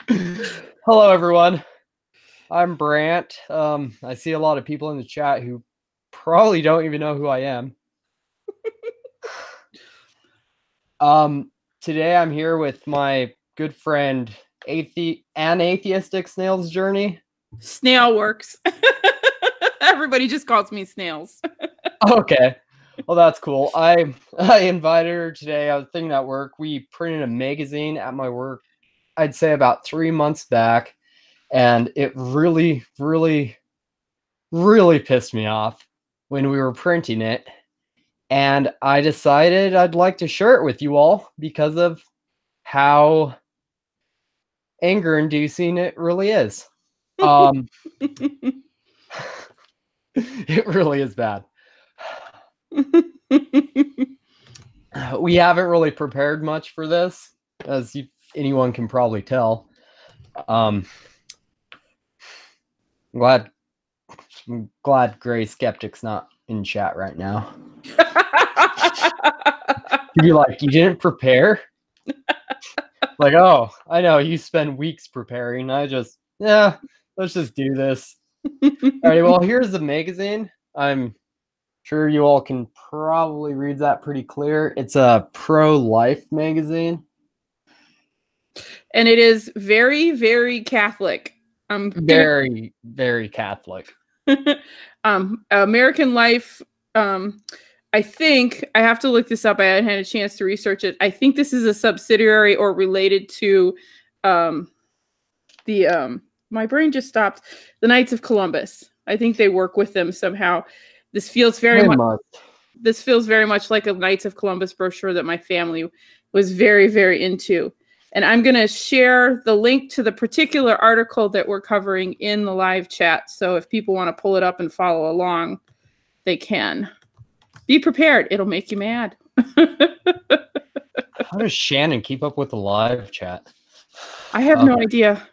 Hello, everyone. I'm Brant. I see a lot of people in the chat who probably don't even know who I am. Today I'm here with my good friend, Atheistic Snails Journey. Snail works. Everybody just calls me Snails. Okay. Well, that's cool. I invited her today. I was thinking at work. We printed a magazine at my work, I'd say about 3 months back. And it really, really, really pissed me off when we were printing it. And I decided I'd like to share it with you all because of how anger-inducing it really is. It really is bad. We haven't really prepared much for this, as anyone can probably tell. I'm glad Gray Skeptics not in chat right now. You'd be like, you didn't prepare? Like, oh, I know, you spend weeks preparing. Let's just do this. All right, well, here's the magazine. I'm sure you all can probably read that pretty clear. It's a pro-life magazine. And it is very, very Catholic. Very, very Catholic. American Life. I think I have to look this up. I hadn't had a chance to research it. I think this is a subsidiary or related to my brain just stopped. The Knights of Columbus. I think they work with them somehow. This feels very much. This feels very much like a Knights of Columbus brochure that my family was very, very into. And I'm going to share the link to the particular article that we're covering in the live chat. So if people want to pull it up and follow along, they can. Be prepared. It'll make you mad. How does Shannon keep up with the live chat? I have no idea.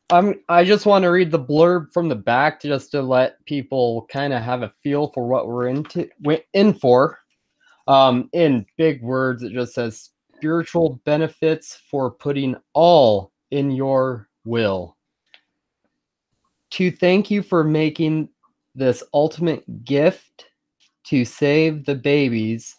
I just want to read the blurb from the back just to let people kind of have a feel for what we're in for. In big words, it just says spiritual benefits for putting all in your will. To thank you for making this ultimate gift to save the babies,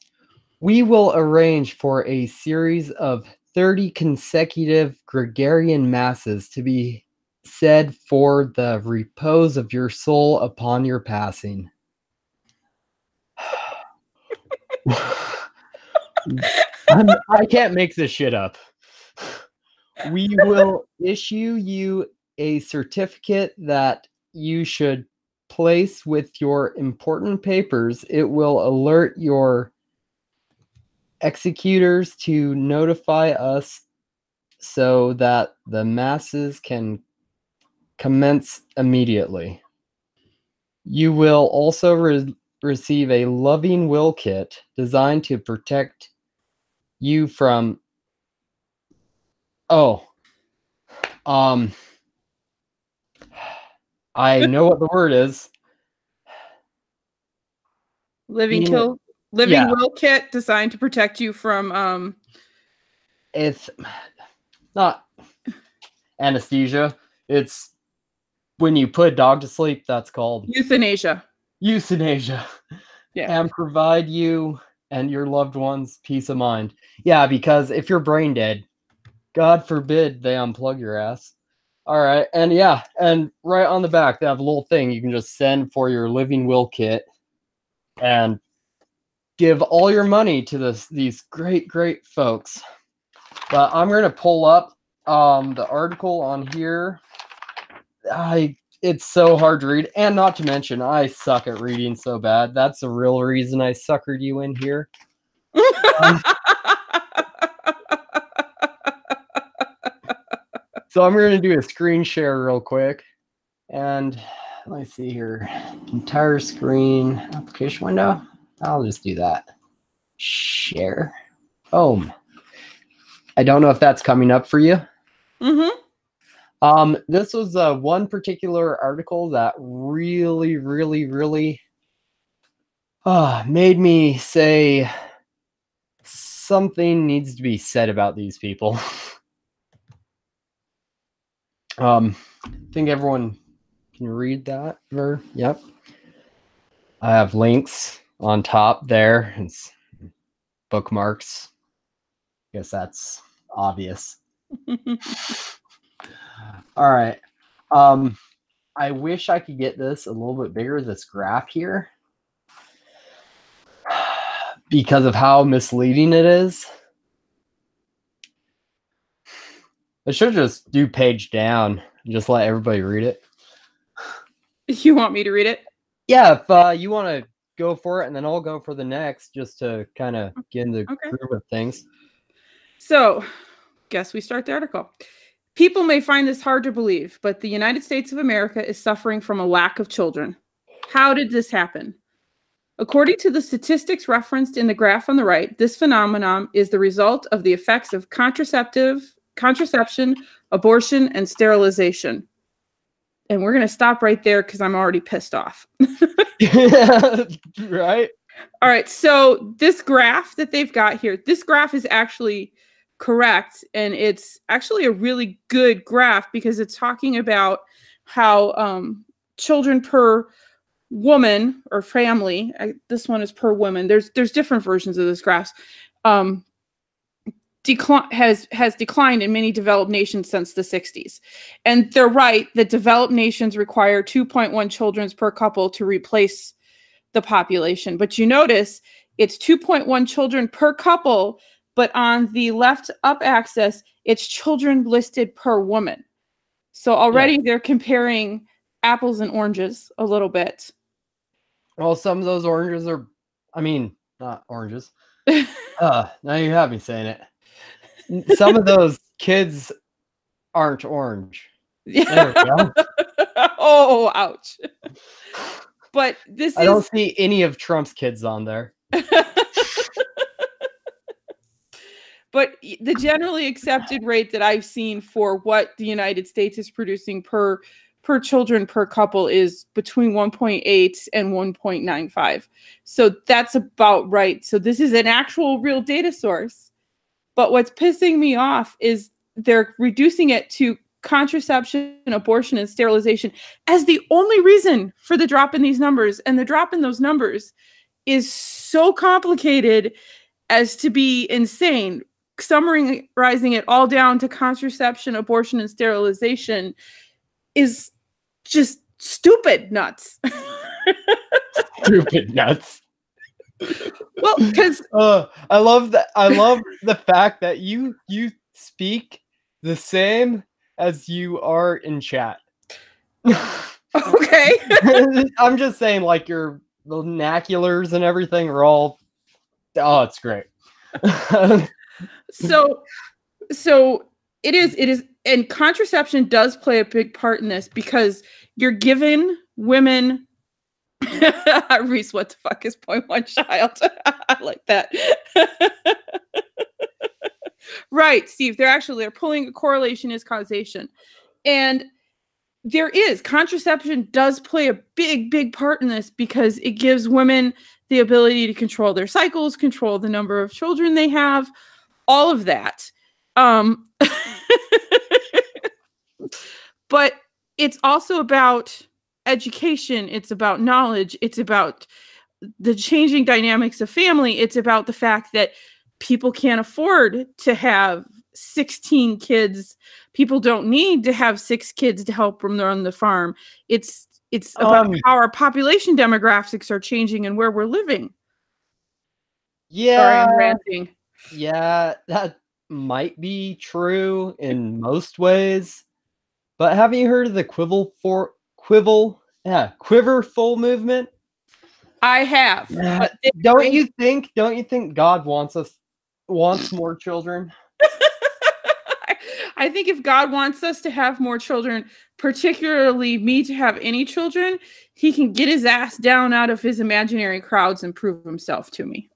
we will arrange for a series of 30 consecutive Gregorian masses to be said for the repose of your soul upon your passing. I can't make this shit up. We will issue you a certificate that you should place with your important papers. It will alert your executors to notify us so that the masses can commence immediately. You will also receive a loving will kit designed to protect you from I know what the word is. Living will kit designed to protect you from it's not anesthesia. It's when you put a dog to sleep, that's called euthanasia. Yeah. And provide you and your loved ones peace of mind. Yeah, because if you're brain dead, God forbid they unplug your ass. All right, and yeah, and right on the back, they have a little thing you can just send for your living will kit and give all your money to these great folks. But I'm going to pull up the article on here. It's so hard to read, and not to mention, I suck at reading so bad. That's the real reason I suckered you in here. So I'm going to do a screen share real quick. And let's see here. Entire screen application window. I'll just do that. Share. Boom. I don't know if that's coming up for you. This was one particular article that really made me say something needs to be said about these people. I think everyone can read that. Yep. I have links on top there. It's bookmarks. Guess that's obvious. All right. I wish I could get this a little bit bigger, this graph here, because of how misleading it is. I should just do page down and just let everybody read it. You want me to read it? Yeah, if you want to go for it, and then I'll go for the next, just to kind of get in the groove of things. So, guess we start the article. People may find this hard to believe, but the United States of America is suffering from a lack of children. How did this happen? According to the statistics referenced in the graph on the right, this phenomenon is the result of the effects of contraception, abortion, and sterilization. And we're going to stop right there because I'm already pissed off. Right? All right. So this graph that they've got here, this graph is actually correct. And it's actually a really good graph because it's talking about how children per woman or family, this one is per woman. There's different versions of this graph. Has declined in many developed nations since the 60s. And they're right that developed nations require 2.1 children per couple to replace the population. But you notice it's 2.1 children per couple, but on the left up axis, it's children listed per woman. So already they're comparing apples and oranges a little bit. Well, some of those oranges are, not oranges. Now you have me saying it. Some of those kids aren't orange. There we go. Oh, ouch. But I don't see any of Trump's kids on there. But the generally accepted rate that I've seen for what the United States is producing per children per couple is between 1.8 and 1.95. So that's about right. So this is an actual real data source. But what's pissing me off is they're reducing it to contraception, abortion, and sterilization as the only reason for the drop in these numbers. And the drop in those numbers is so complicated as to be insane. Summarizing it all down to contraception, abortion, and sterilization is just stupid nuts. Stupid nuts. Well, because I love that. I love the fact that you speak the same as you are in chat. Okay. I'm just saying, like, your vernaculars and everything are all. Oh, it's great. So it is, and contraception does play a big part in this because you're giving women. Reese, what the fuck is 0.1 child? I like that. Right, Steve. They're pulling a correlation is causation. And contraception does play a big part in this because it gives women the ability to control their cycles, control the number of children they have, all of that. But it's also about education. It's about knowledge. It's about the changing dynamics of family. It's about the fact that people can't afford to have 16 kids. People don't need to have 6 kids to help them run the farm. It's about how our population demographics are changing and where we're living. Yeah. Sorry, I'm ranting. Yeah, that might be true in most ways. But haven't you heard of the quiverful movement? I have. Don't you think God wants more children? I think if God wants us to have more children, particularly me to have any children, he can get his ass down out of his imaginary crowds and prove himself to me.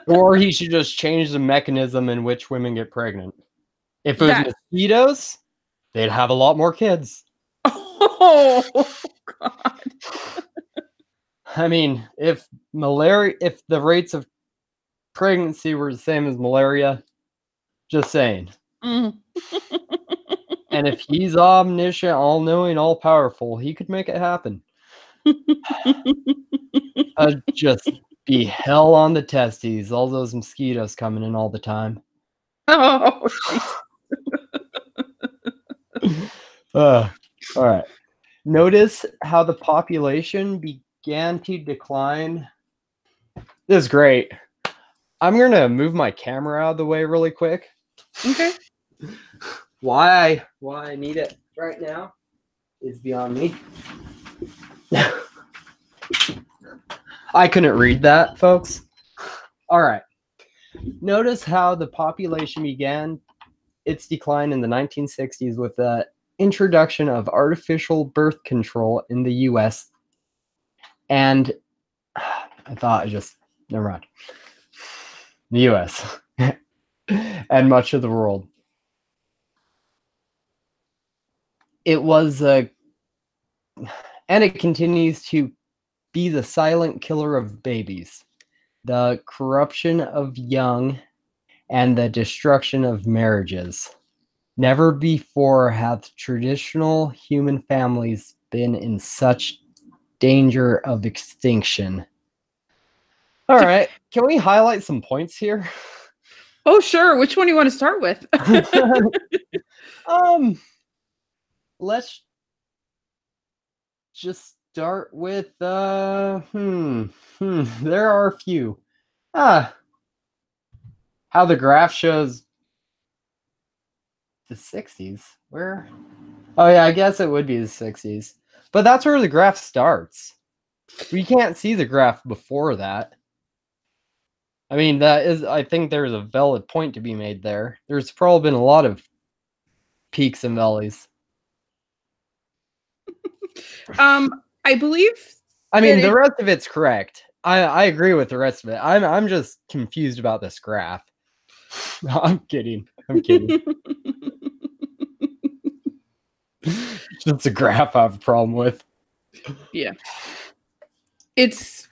Or he should just change the mechanism in which women get pregnant. If it was mosquitoes, they'd have a lot more kids. Oh, God. I mean, if the rates of pregnancy were the same as malaria, just saying. And if he's omniscient, all-knowing, all-powerful, he could make it happen. I'd just be hell on the testes. All those mosquitoes coming in all the time. Oh, all right. Notice how the population began to decline. This is great. I'm going to move my camera out of the way really quick. Okay. Why I need it right now is beyond me. I couldn't read that, folks. All right. Notice how the population began its decline in the 1960s with the introduction of artificial birth control in the U.S. And never mind. The U.S. and much of the world. It was and it continues to be the silent killer of babies, the corruption of young, and the destruction of marriages. Never before have traditional human families been in such danger of extinction. All right, can we highlight some points here? Oh, sure. Which one do you want to start with? Let's just start with there are a few. How the graph shows the 60s. Where? Oh yeah, I guess it would be the 60s. But that's where the graph starts. We can't see the graph before that. I mean, I think there's a valid point to be made there. There's probably been a lot of peaks and valleys. I believe. I mean, the rest of it's correct. I agree with the rest of it. I'm just confused about this graph. I'm kidding. Just a graph I have a problem with. Yeah. It's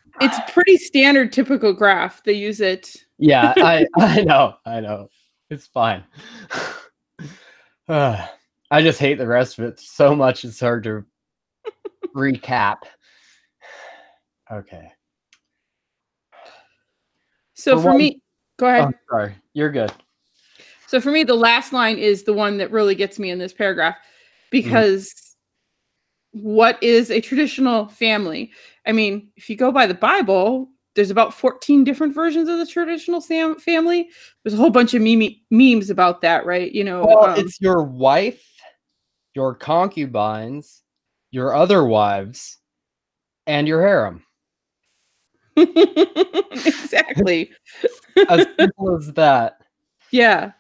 pretty standard, typical graph. They use it. Yeah, I know. It's fine. I just hate the rest of it so much it's hard to recap. Okay. So for me, go ahead. Oh, sorry, you're good. So for me, the last line is the one that really gets me in this paragraph, because what is a traditional family? I mean, if you go by the Bible, there's about 14 different versions of the traditional family. There's a whole bunch of memes about that, right? You know, well, it's your wife, your concubines, your other wives, and your harem. Exactly. As simple as that. Yeah.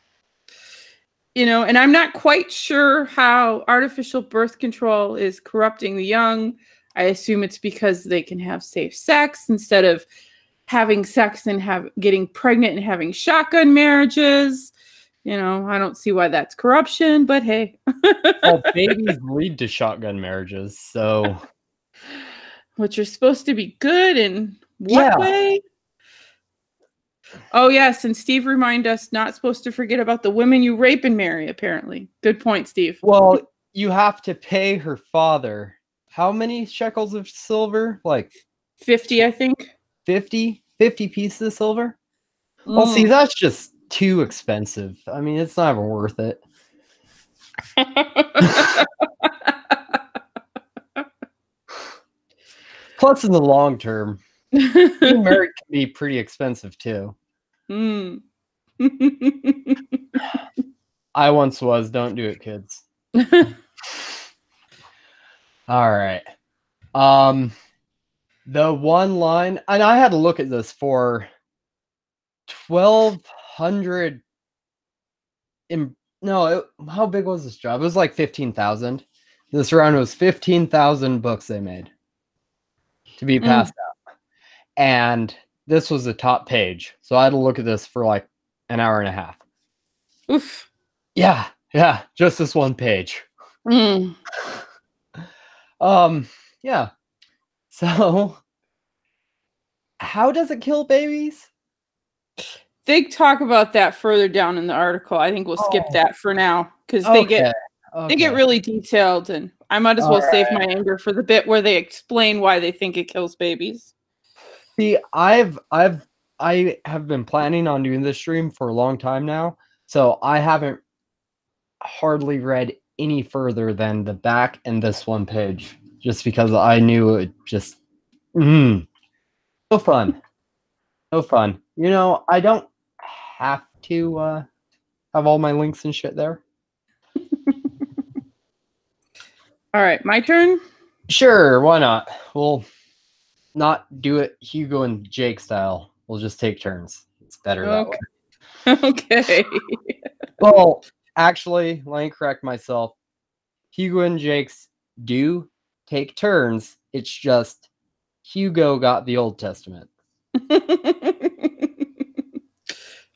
You know, and I'm not quite sure how artificial birth control is corrupting the young. I assume it's because they can have safe sex instead of having sex and getting pregnant and having shotgun marriages. You know, I don't see why that's corruption, but hey. Well, babies lead to shotgun marriages, so. Which are supposed to be good in what way? Oh, yes, and Steve reminded us not supposed to forget about the women you rape and marry, apparently. Good point, Steve. Well, you have to pay her father. How many shekels of silver? Like 50, I think. 50 pieces of silver? Well, see, that's just too expensive. I mean, it's not even worth it. Plus, in the long term, being married can be pretty expensive too. I once was. Don't do it, kids. All right. The one line, and I had to look at this for 1,200. How big was this job? It was like 15,000. This round was 15,000 books they made to be passed out. And this was the top page. So I had to look at this for like an hour and a half. Oof. Yeah, just this one page. Yeah. So, how does it kill babies? They talk about that further down in the article. I think we'll skip that for now because they get They get really detailed, and I might as well save my anger for the bit where they explain why they think it kills babies. See, I have been planning on doing this stream for a long time now, so I haven't hardly read any further than the back and this one page, just because I knew it just no fun. No fun. You know, I don't have to have all my links and shit there. All right, my turn? Sure, why not? We'll not do it Hugo and Jake style. We'll just take turns. It's better that way. Okay. Well, actually, let me correct myself. Hugo and Jake's do take turns. It's just Hugo got the Old Testament.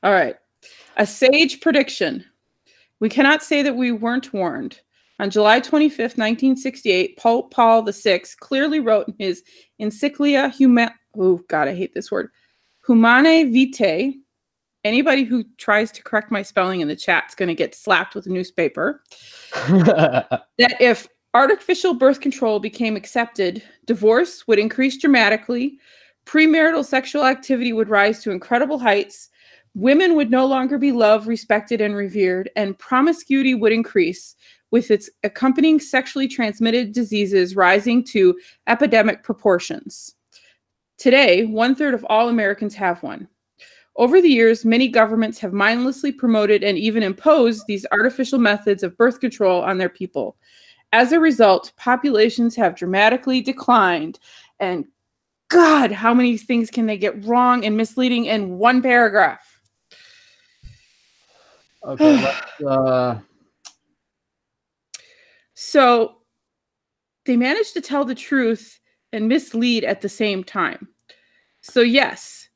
All right. A sage prediction. We cannot say that we weren't warned. On July 25th, 1968, Pope Paul VI clearly wrote in his Encyclica Humanae Vitae. Anybody who tries to correct my spelling in the chat is going to get slapped with a newspaper. That if artificial birth control became accepted, divorce would increase dramatically, premarital sexual activity would rise to incredible heights, women would no longer be loved, respected, and revered, and promiscuity would increase, with its accompanying sexually transmitted diseases rising to epidemic proportions. Today, 1/3 of all Americans have one. Over the years, many governments have mindlessly promoted and even imposed these artificial methods of birth control on their people. As a result, populations have dramatically declined. And God, how many things can they get wrong and misleading in one paragraph? Okay, So they managed to tell the truth and mislead at the same time. So yes,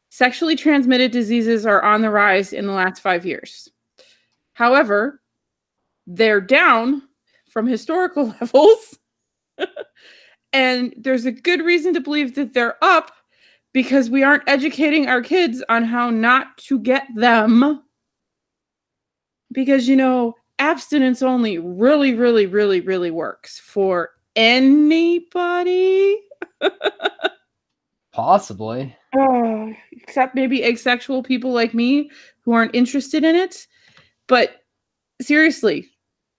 sexually transmitted diseases are on the rise in the last 5 years. However, they're down from historical levels. And there's a good reason to believe that they're up because we aren't educating our kids on how not to get them. Because, you know, abstinence only really, really, really, really works for anybody. Possibly. Except maybe asexual people like me who aren't interested in it. But seriously,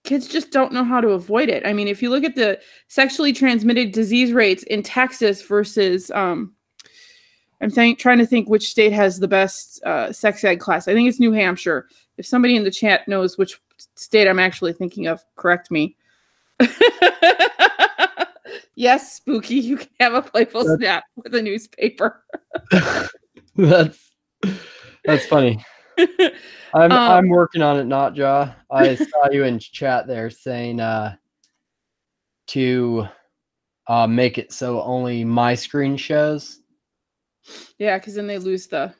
kids just don't know how to avoid it. I mean, if you look at the sexually transmitted disease rates in Texas versus, I'm trying to think which state has the best sex ed class. I think it's New Hampshire. If somebody in the chat knows which state I'm actually thinking of, correct me. Yes, Spooky, you can have a playful snap with a newspaper. That's funny. I'm working on it, not Jaw. I saw you in chat there saying to make it so only my screen shows. Yeah, because then they lose the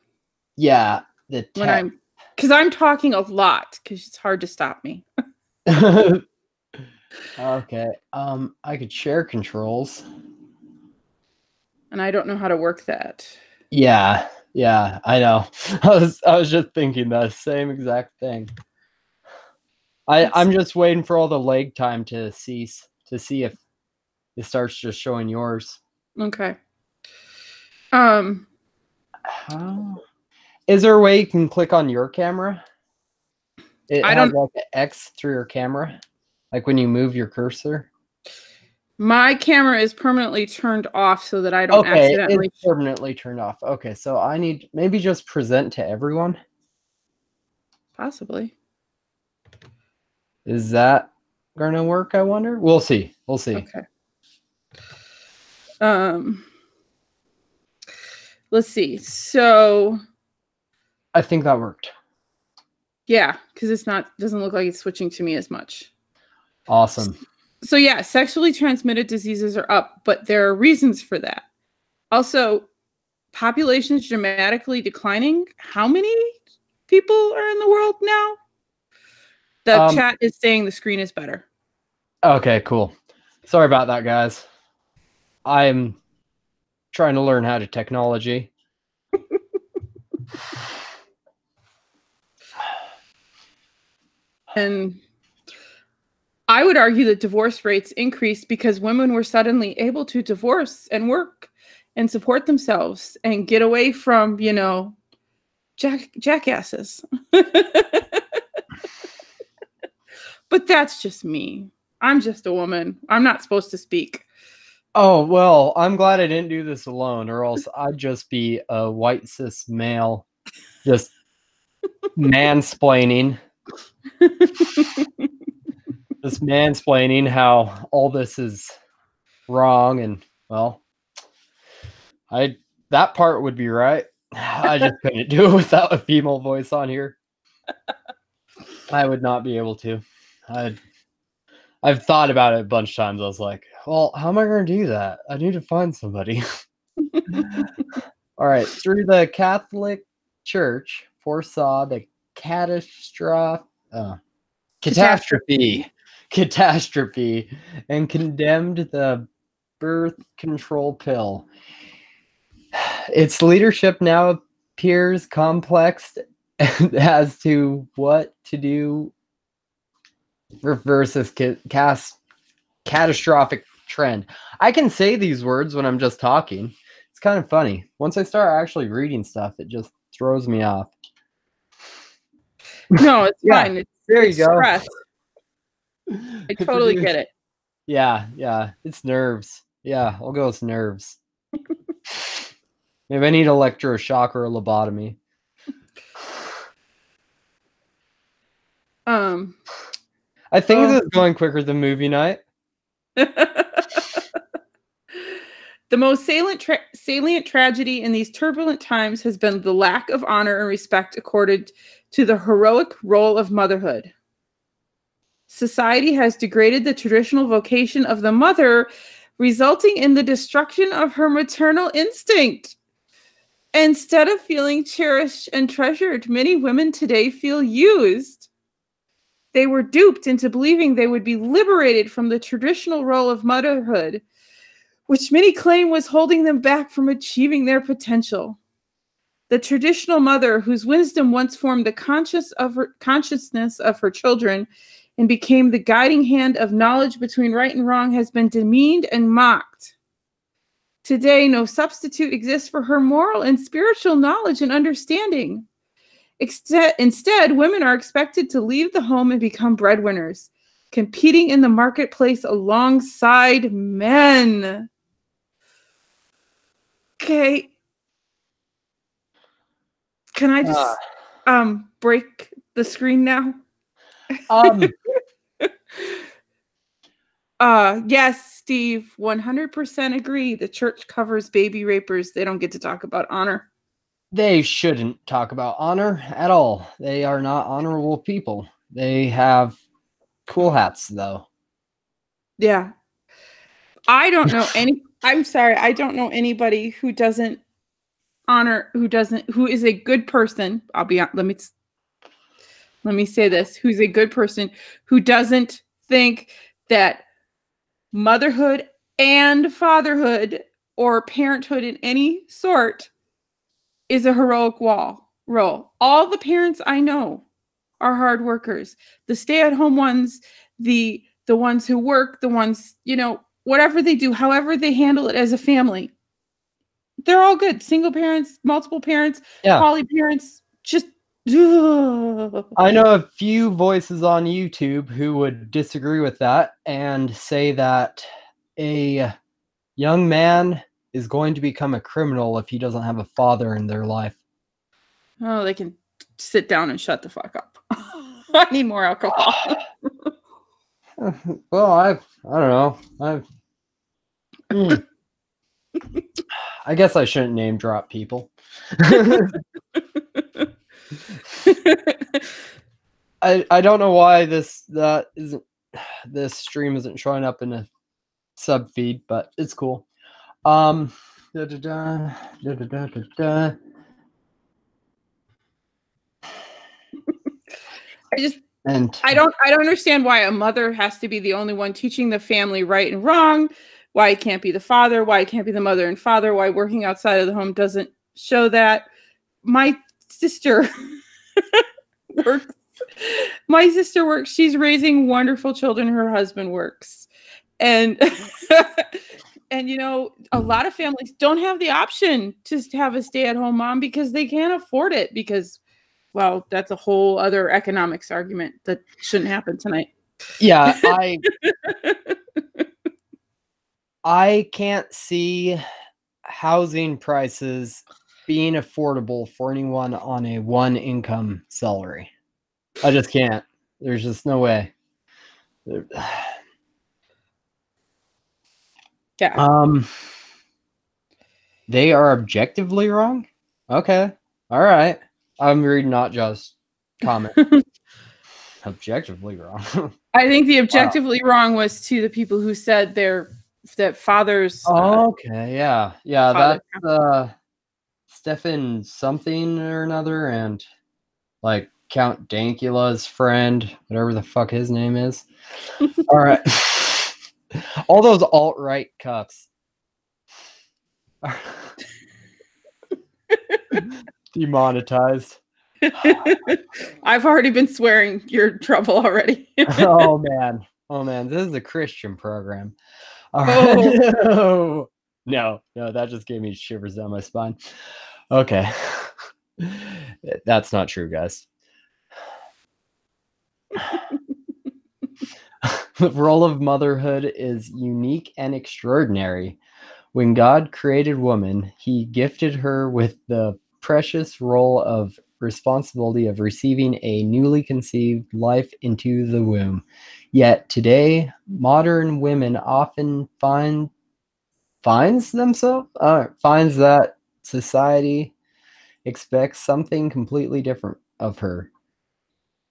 because I'm talking a lot because it's hard to stop me. Okay. I could share controls. And I don't know how to work that. Yeah, I know. I was just thinking the same exact thing. I'm just waiting for all the lag time to cease to see if it starts just showing yours. Okay. How is there a way you can click on your camera? It has like an X through your camera, like when you move your cursor. My camera is permanently turned off so that I don't accidentally. It's permanently turned off. Okay, so I need maybe just present to everyone. Possibly. Is that gonna work? I wonder. We'll see. We'll see. Okay. Let's see. So I think that worked. Yeah, because doesn't look like it's switching to me as much. Awesome. So yeah, sexually transmitted diseases are up, but there are reasons for that. Also, population's dramatically declining. How many people are in the world now? The chat is saying the screen is better. Okay, cool. Sorry about that, guys. I'm trying to learn how to technology. And I would argue that divorce rates increased because women were suddenly able to divorce and work and support themselves and get away from, jackasses. But that's just me. I'm just a woman. I'm not supposed to speak. Oh, well, I'm glad I didn't do this alone, or else I'd just be a white cis male just mansplaining. Just mansplaining how all this is wrong, and well, that part would be right. I just couldn't do it without a female voice on here. I would not be able to. I've thought about it a bunch of times. I was like, well, how am I going to do that? I need to find somebody. All right. Through the Catholic Church foresaw the catastrophe and condemned the birth control pill. Its leadership now appears complex as to what to do versus catastrophic trend. I can say these words when I'm just talking. It's kind of funny. Once I start actually reading stuff, it just throws me off. No, it's fine. It's go. Stress. I totally get it. Yeah. It's nerves. Yeah, I'll go with nerves. Maybe I need electroshock or a lobotomy. I think this is going quicker than movie night. The most salient tragedy in these turbulent times has been the lack of honor and respect accorded to the heroic role of motherhood. Society has degraded the traditional vocation of the mother, resulting in the destruction of her maternal instinct. Instead of feeling cherished and treasured, many women today feel used. They were duped into believing they would be liberated from the traditional role of motherhood, which many claim was holding them back from achieving their potential. The traditional mother, whose wisdom once formed the consciousness of her children and became the guiding hand of knowledge between right and wrong, has been demeaned and mocked. Today, no substitute exists for her moral and spiritual knowledge and understanding. Instead, women are expected to leave the home and become breadwinners, competing in the marketplace alongside men. Okay. Can I just break the screen now? Yes, Steve, 100% agree. The church covers baby rapers. They don't get to talk about honor. They shouldn't talk about honor at all. They are not honorable people. They have cool hats, though. Yeah. I don't know I don't know anybody who doesn't honor, who is a good person. Let me say this, who's a good person who doesn't think that motherhood and fatherhood or parenthood in any sort is a heroic role. All the parents I know are hard workers. The stay-at-home ones, the ones who work, the ones, whatever they do, however they handle it as a family, they're all good. Single parents, multiple parents, poly parents, just I know a few voices on YouTube who would disagree with that and say that a young man is going to become a criminal if he doesn't have a father in their life. Oh, they can sit down and shut the fuck up. I need more alcohol. Well, I don't know. I guess I shouldn't name drop people. I don't know why this stream isn't showing up in a sub feed, but it's cool. I don't understand why a mother has to be the only one teaching the family right and wrong. Why it can't be the father, why it can't be the mother and father, why working outside of the home doesn't show that. My sister works My sister works. She's raising wonderful children. Her husband works. And and a lot of families don't have the option to have a stay-at-home mom because they can't afford it because, well, that's a whole other economics argument that shouldn't happen tonight. Yeah, I can't see housing prices being affordable for anyone on a one-income salary. I just can't. There's just no way. Yeah. They are objectively wrong? Okay. All right. I'm reading not just comment. Objectively wrong. I think the objectively wrong was to the people who said that fathers. Okay, yeah. That's Stefan something or another, and like Count Dankula's friend, whatever the fuck his name is. All right. All those alt-right cucks. Demonetized. I've already been swearing. You're in trouble already. Oh man, this is a Christian program. All right. Oh. No, that just gave me shivers down my spine. Okay. That's not true, guys. The role of motherhood is unique and extraordinary. When God created woman, he gifted her with the precious role of responsibility of receiving a newly conceived life into the womb. Yet today, modern women often finds that society expects something completely different of her.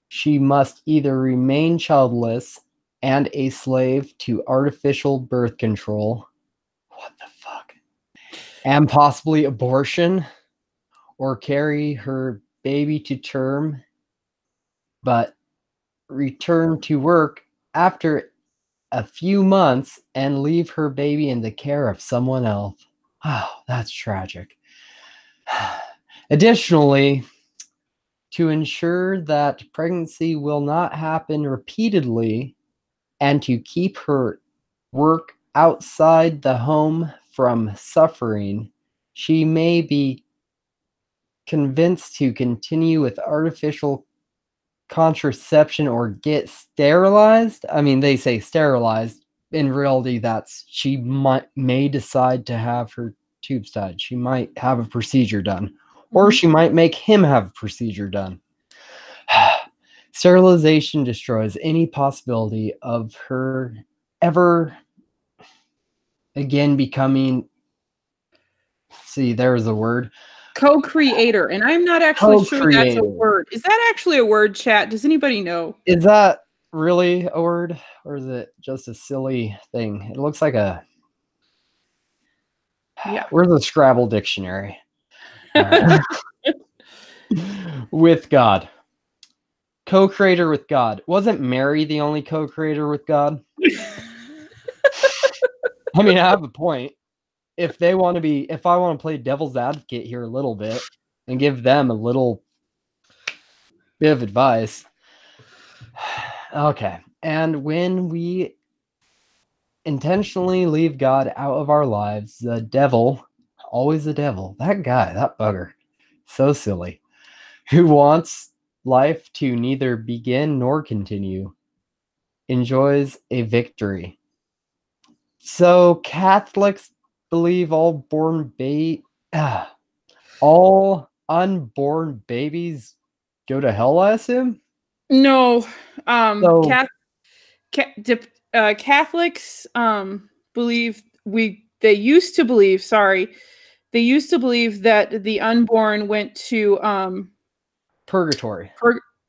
She must either remain childless and a slave to artificial birth control. What the fuck? And possibly abortion, or carry her baby to term, but return to work after a few months and leave her baby in the care of someone else. Oh, that's tragic. Additionally, to ensure that pregnancy will not happen repeatedly and to keep her work outside the home from suffering, she may be convinced to continue with artificial contraception or get sterilized. I mean, they say sterilized. In reality, that's she may decide to have her tubes tied. She might have a procedure done, or she might make him have a procedure done. Sterilization destroys any possibility of her ever again becoming. See, there's a word. Co-creator, and I'm not actually sure that's a word. Is that actually a word, chat? Does anybody know? Is that really a word, or is it just a silly thing? It looks like a. Yeah. Where's the Scrabble dictionary? With God. Co-creator with God. Wasn't Mary the only co-creator with God? I mean, I have a point. If I want to play devil's advocate here a little bit and give them a little bit of advice. Okay. And when we intentionally leave God out of our lives, the devil, always the devil, that guy, that bugger, so silly, who wants life to neither begin nor continue, enjoys a victory. So Catholics believe all unborn babies go to hell, I assume? No. Catholics believe they used to believe that the unborn went to purgatory.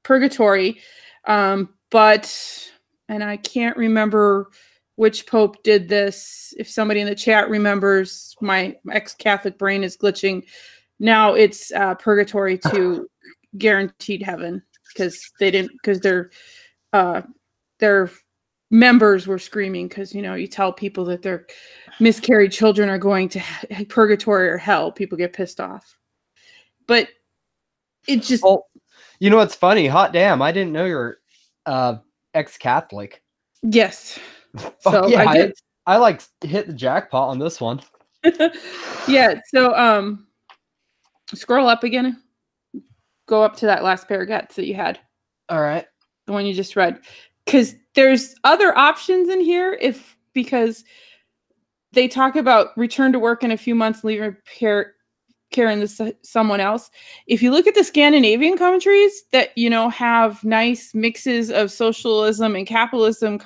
Purgatory. But, and I can't remember which pope did this. If somebody in the chat remembers, my ex-Catholic brain is glitching. Now it's purgatory to guaranteed heaven because their members were screaming because you tell people that their miscarried children are going to purgatory or hell, people get pissed off. But it just you know what's funny? Hot damn, I didn't know your ex-Catholic. Yes. So yeah, I like hit the jackpot on this one. Yeah. So scroll up again. Go up to that last paragraph that you had. All right. The one you just read. Because there's other options in here because they talk about return to work in a few months, leaving caring to someone else. If you look at the Scandinavian countries that, have nice mixes of socialism and capitalism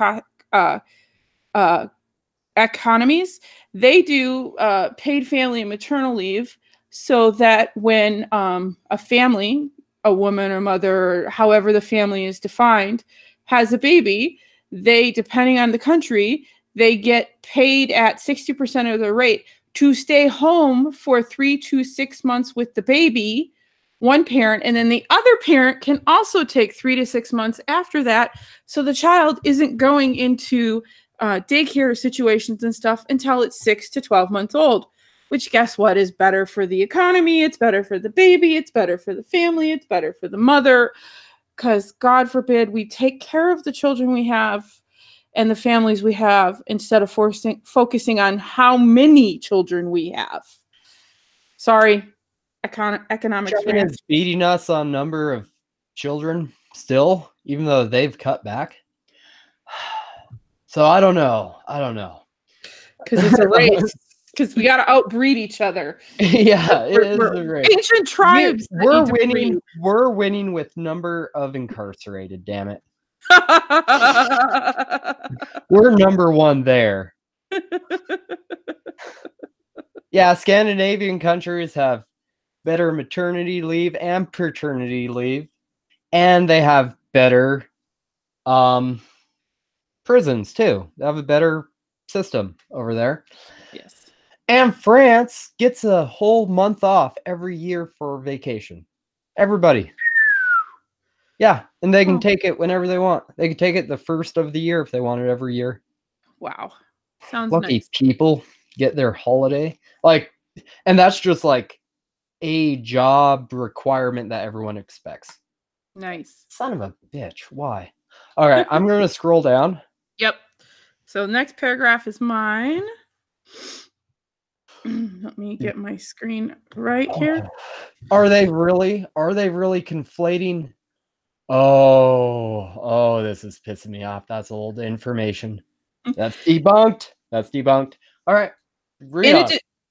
economies, they do paid family and maternal leave so that when a family, a woman or mother, or however the family is defined, has a baby, they, depending on the country, they get paid at 60% of their rate to stay home for 3 to 6 months with the baby, one parent, and then the other parent can also take 3 to 6 months after that. So the child isn't going into daycare situations and stuff until it's 6 to 12 months old, which, guess what, is better for the economy. It's better for the baby. It's better for the family. It's better for the mother, because God forbid we take care of the children we have and the families we have instead of focusing on how many children we have. Sorry, economics. China is beating us on number of children still, even though they've cut back. So I don't know. Because it's a race. Because we got to outbreed each other. Yeah, it is a race. Ancient tribes. We're winning. We're winning with number of incarcerated. Damn it. We're number one there. Yeah, Scandinavian countries have better maternity leave and paternity leave, and they have better prisons too. They have a better system over there. Yes. And France gets a whole month off every year for vacation. Everybody. Yeah, and they can take it whenever they want. They can take it the first of the year if they want it every year. Wow. Sounds Lucky nice. people get their holiday. And that's just like a job requirement that everyone expects. Nice. Son of a bitch. Why? All right, I'm going to scroll down. Yep. So the next paragraph is mine. Let me get my screen right here. Are they really conflating? Oh, this is pissing me off. That's old information. That's debunked. All right.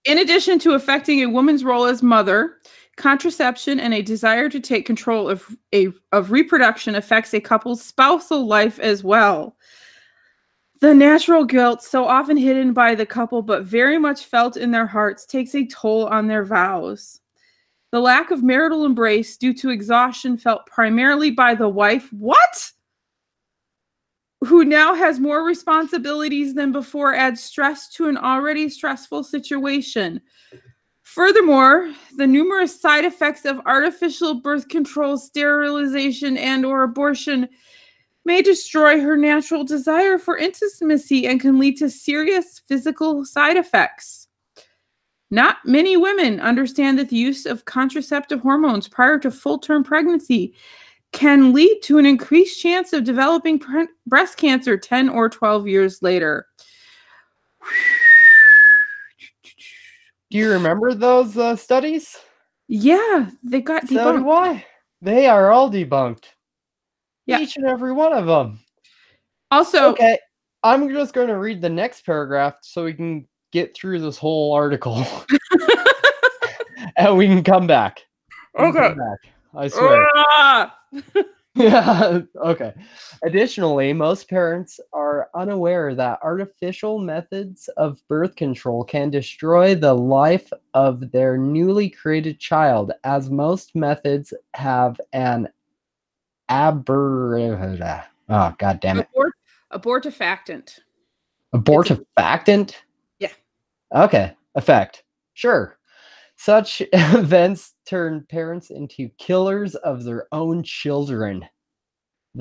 In addition to affecting a woman's role as mother, contraception and a desire to take control of reproduction affects a couple's spousal life as well. The natural guilt, so often hidden by the couple but very much felt in their hearts, takes a toll on their vows. The lack of marital embrace due to exhaustion felt primarily by the wife, who now has more responsibilities than before, adds stress to an already stressful situation. Furthermore, the numerous side effects of artificial birth control, sterilization, and/or abortion may destroy her natural desire for intimacy and can lead to serious physical side effects. Not many women understand that the use of contraceptive hormones prior to full-term pregnancy can lead to an increased chance of developing breast cancer 10 or 12 years later. Do you remember those studies? Yeah, they got debunked. So do I. They are all debunked. Yeah. Each and every one of them. Also, okay, I'm just going to read the next paragraph so we can get through this whole article. And we can come back. Okay. I swear. Yeah, okay. Additionally, most parents are unaware that artificial methods of birth control can destroy the life of their newly created child, as most methods have an oh, god damn it. Abortifactant. Abortifactant? Yeah. Okay, effect. Sure. Such events turn parents into killers of their own children. Is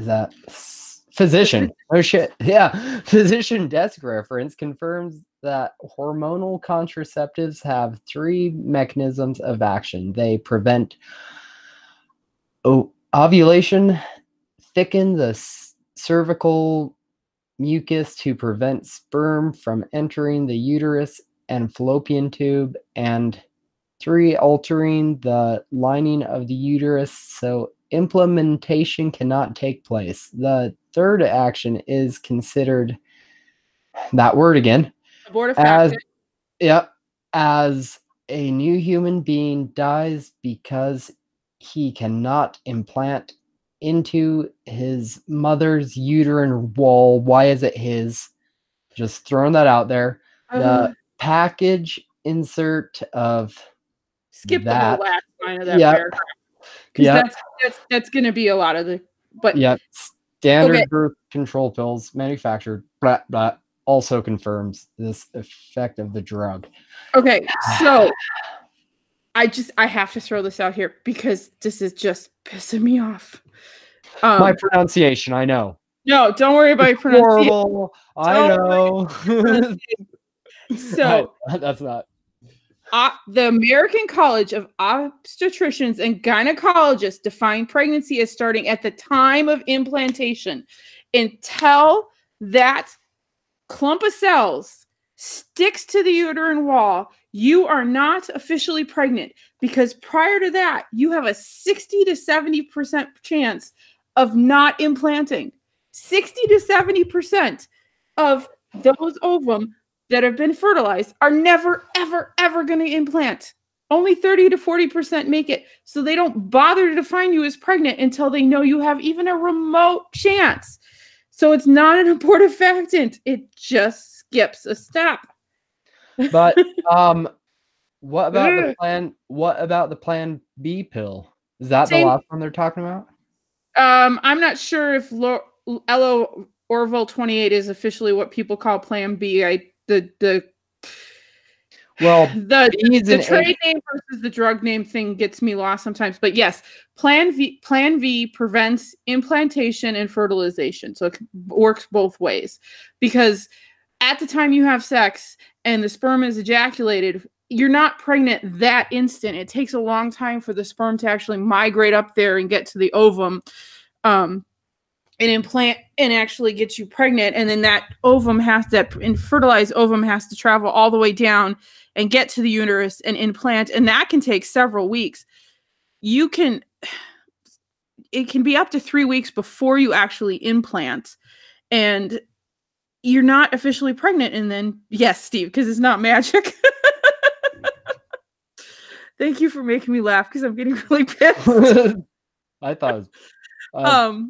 that physician? Oh shit. Yeah. Physician desk reference confirms that hormonal contraceptives have 3 mechanisms of action. They prevent Ovulation thickens the cervical mucus to prevent sperm from entering the uterus and fallopian tube, and 3, altering the lining of the uterus so implementation cannot take place. The third action is considered, that word again, Abortifacient. As a new human being dies because he cannot implant into his mother's uterine wall. Why is it his? Just throwing that out there. The package insert of skip that. The whole last line of that paragraph. Because that's going to be a lot of the. But standard birth control pills manufactured. Blah, blah, also confirms this effect of the drug. Okay, so I have to throw this out here because this is just pissing me off. My pronunciation, I know. No, don't worry about your pronunciation. Horrible. I know. So that's not. The American College of Obstetricians and Gynecologists define pregnancy as starting at the time of implantation. Until that clump of cells sticks to the uterine wall, you are not officially pregnant, because prior to that, you have a 60 to 70% chance of not implanting. 60 to 70% of those ovum that have been fertilized are never, ever, ever going to implant. Only 30 to 40% make it. So they don't bother to define you as pregnant until they know you have even a remote chance. So it's not an abortifacient. It just skips a step. But what about the plan? What about the Plan B pill? Is that the last one they're talking about? I'm not sure if LO Orville 28 is officially what people call Plan B. The trade name versus the drug name thing gets me lost sometimes. But yes, Plan V prevents implantation and fertilization. So it works both ways, because at the time you have sex and the sperm is ejaculated, you're not pregnant that instant. It takes a long time for the sperm to actually migrate up there and get to the ovum, and implant and actually get you pregnant. And then that fertilized ovum has to travel all the way down and get to the uterus and implant. And that can take several weeks. It can be up to 3 weeks before you actually implant, and you're not officially pregnant. And then, yes, Steve, because it's not magic. Thank you for making me laugh, because I'm getting really pissed. I thought it was,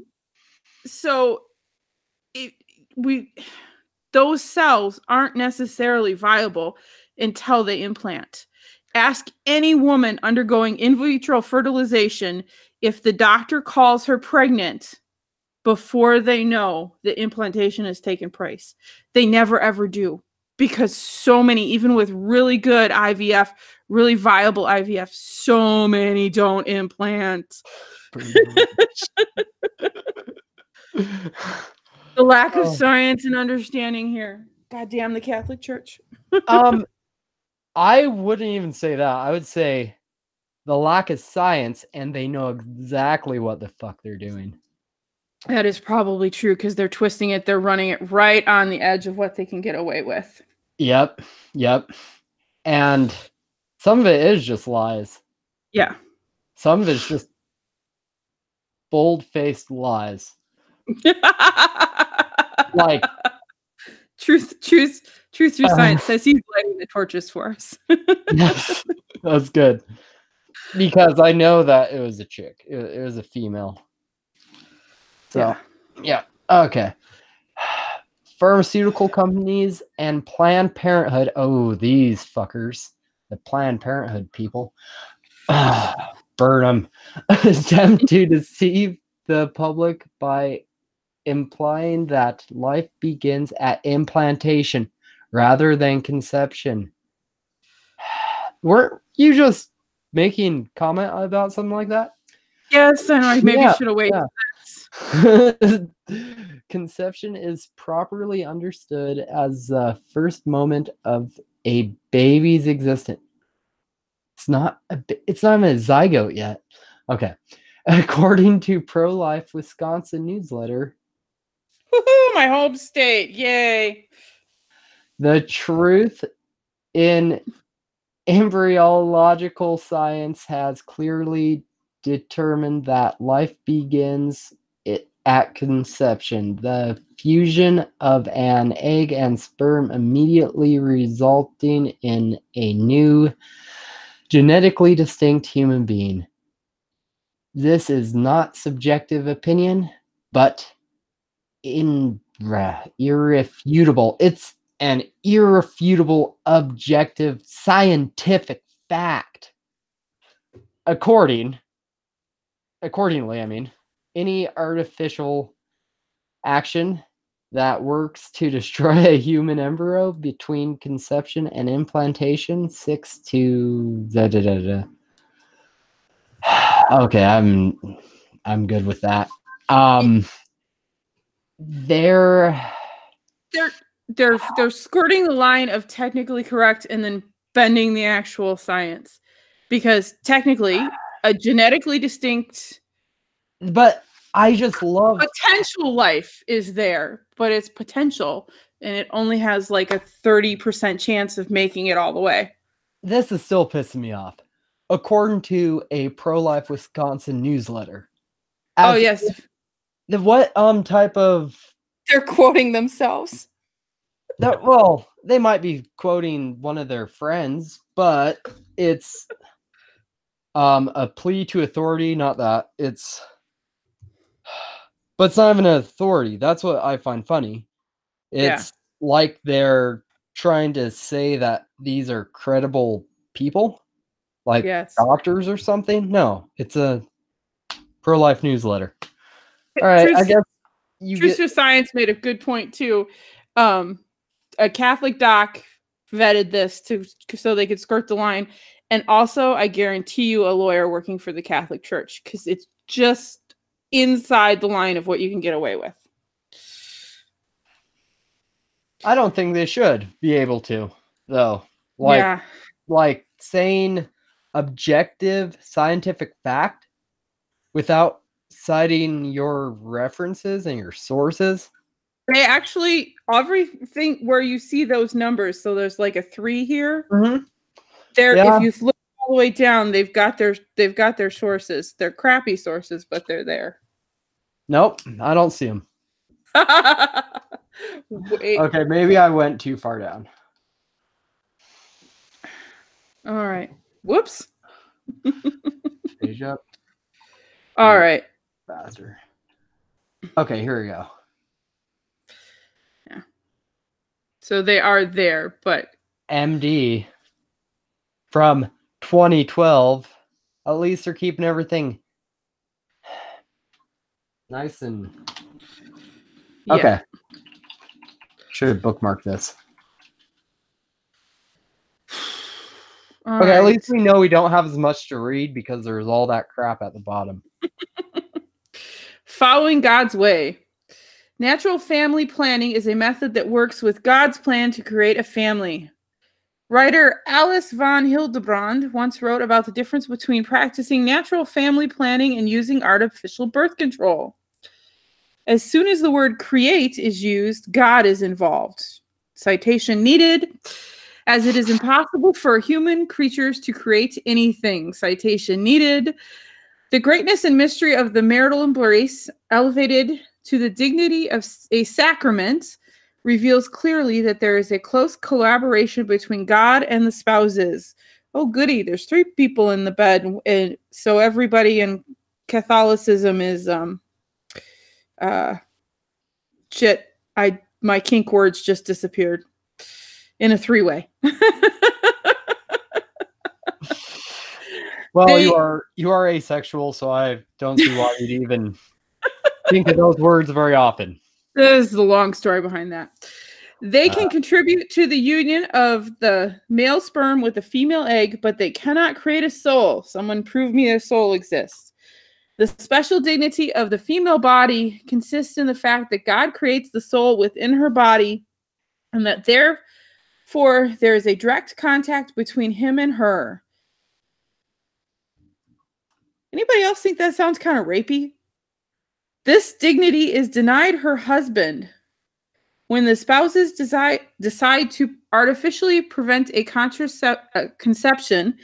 so those cells aren't necessarily viable until they implant. Ask any woman undergoing in vitro fertilization if the doctor calls her pregnant before they know the implantation has taken place. They never ever do, because so many, even with really good IVF, really viable IVF, so many don't implant. The lack of science and understanding here. God damn the Catholic Church. I wouldn't even say that. I would say the lack of science, and they know exactly what the fuck they're doing. That is probably true, because they're twisting it. They're running it right on the edge of what they can get away with. Yep. And some of it is just lies. Yeah. Some of it's just bold-faced lies. Like truth through science says he's lighting the torches for us. That's good, because I know that it was a chick. It was a female. So yeah. Okay. Pharmaceutical companies and Planned Parenthood. Oh, these fuckers. The Planned Parenthood people. Burn them. Attempt to deceive the public by implying that life begins at implantation rather than conception. Weren't you just making comment about something like that? Yes, and I maybe should have waited. Conception is properly understood as the first moment of a baby's existence. It's not even a zygote yet. Okay. According to Pro-Life Wisconsin newsletter, Woohoo, my home state. Yay. the truth in embryological science has clearly determined that life begins at conception. The fusion of an egg and sperm immediately resulting in a new genetically distinct human being. This is not subjective opinion, but irrefutable. It's an irrefutable, objective, scientific fact. Accordingly, I mean, any artificial action that works to destroy a human embryo between conception and implantation, 6 to Okay, I'm good with that. They're skirting the line of technically correct and then bending the actual science, because technically a genetically distinct, but I just love potential life is there, but it's potential and it only has like a 30% chance of making it all the way. This is still pissing me off. According to a Pro-Life Wisconsin newsletter. Oh yes. What type of... They're quoting themselves. Well, they might be quoting one of their friends, but it's a plea to authority, not that. But it's not even an authority. That's what I find funny. It's like they're trying to say that these are credible people, like doctors or something. No, it's a pro-life newsletter. All right, I guess Truth to Science made a good point too. A Catholic doc vetted this so they could skirt the line, and also I guarantee you a lawyer working for the Catholic Church, because it's just inside the line of what you can get away with. I don't think they should be able to, though. Like saying objective scientific fact without citing your references and your sources. They actually, everything where you see those numbers, so there's like a 3 here. Mm-hmm. If you look all the way down, they've got their sources. They're crappy sources, but they're there. Nope, I don't see them. Okay, maybe I went too far down. All right. Whoops. Page up. All right. Faster. Okay, here we go. Yeah. So they are there, but MD from 2012. At least they're keeping everything nice and okay. Should have bookmarked this. Okay, at least we know we don't have as much to read because there's all that crap at the bottom. Following God's way. Natural family planning is a method that works with God's plan to create a family. Writer Alice von Hildebrand once wrote about the difference between practicing natural family planning and using artificial birth control. As soon as the word create is used, God is involved. Citation needed, as it is impossible for human creatures to create anything. Citation needed. The greatness and mystery of the marital embrace, elevated to the dignity of a sacrament, reveals clearly that there is a close collaboration between God and the spouses. Oh, goody. There's 3 people in the bed. And so everybody in Catholicism is, shit. My kink words just disappeared in a 3-way. Well, you are asexual, so I don't see why you'd even think of those words very often. There's the long story behind that. They can contribute to the union of the male sperm with the female egg, but they cannot create a soul. Someone prove me a soul exists. The special dignity of the female body consists in the fact that God creates the soul within her body, and that therefore there is a direct contact between him and her. Any Anybody else think that sounds kind of rapey? This dignity is denied her husband when the spouses decide to artificially prevent a conception.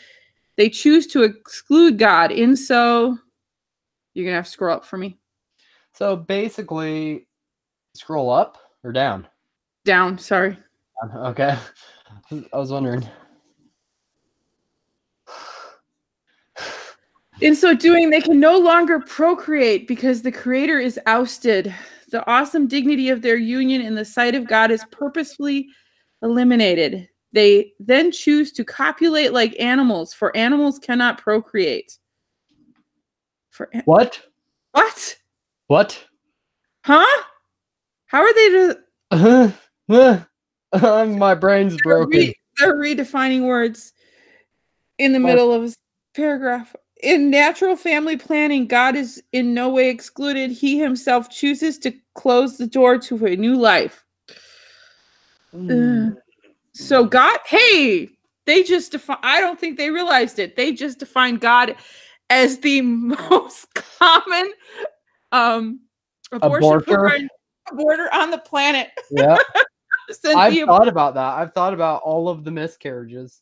They choose to exclude God. And so you're going to have to scroll up for me. So basically, scroll up or down? Down, sorry. Okay. I was wondering. In so doing, they can no longer procreate because the Creator is ousted. The awesome dignity of their union in the sight of God is purposefully eliminated. They then choose to copulate like animals, for animals cannot procreate. What? What? What? Huh? How are they My brain's broken. They're redefining words in the middle of a paragraph. In natural family planning, God is in no way excluded. He himself chooses to close the door to a new life. So God, hey, they just I don't think they realized it. They just defined God as the most common abortion aborter on the planet. Yeah. I've thought about that. I've thought about all of the miscarriages.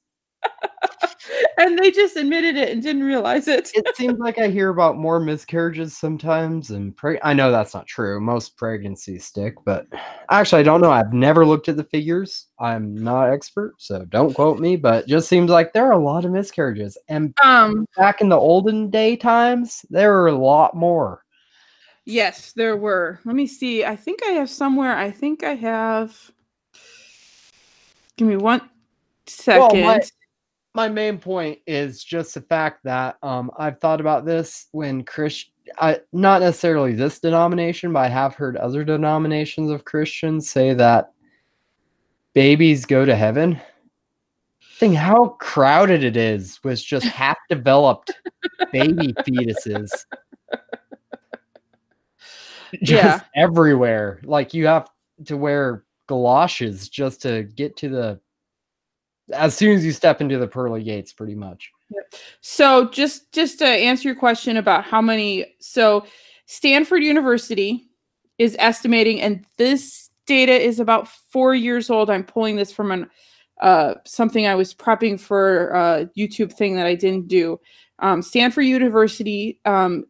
And they just admitted it and didn't realize it. It seems like I hear about more miscarriages sometimes, and I know that's not true. Most pregnancies stick, but actually, I don't know. I've never looked at the figures. I'm not expert, so don't quote me. But it just seems like there are a lot of miscarriages, and back in the olden day times, there were a lot more. Yes, there were. Let me see. I think I have somewhere. I think I have. Give me 1 second. Well, my main point is just the fact that I've thought about this when not necessarily this denomination, but I have heard other denominations of Christians say that babies go to heaven. Think how crowded it is with just half-developed baby fetuses. Just everywhere. Like you have to wear galoshes just to get to as soon as you step into the pearly gates, pretty much. So just to answer your question about how many, so Stanford University is estimating, and this data is about 4 years old. I'm pulling this from something I was prepping for a YouTube thing that I didn't do. Stanford University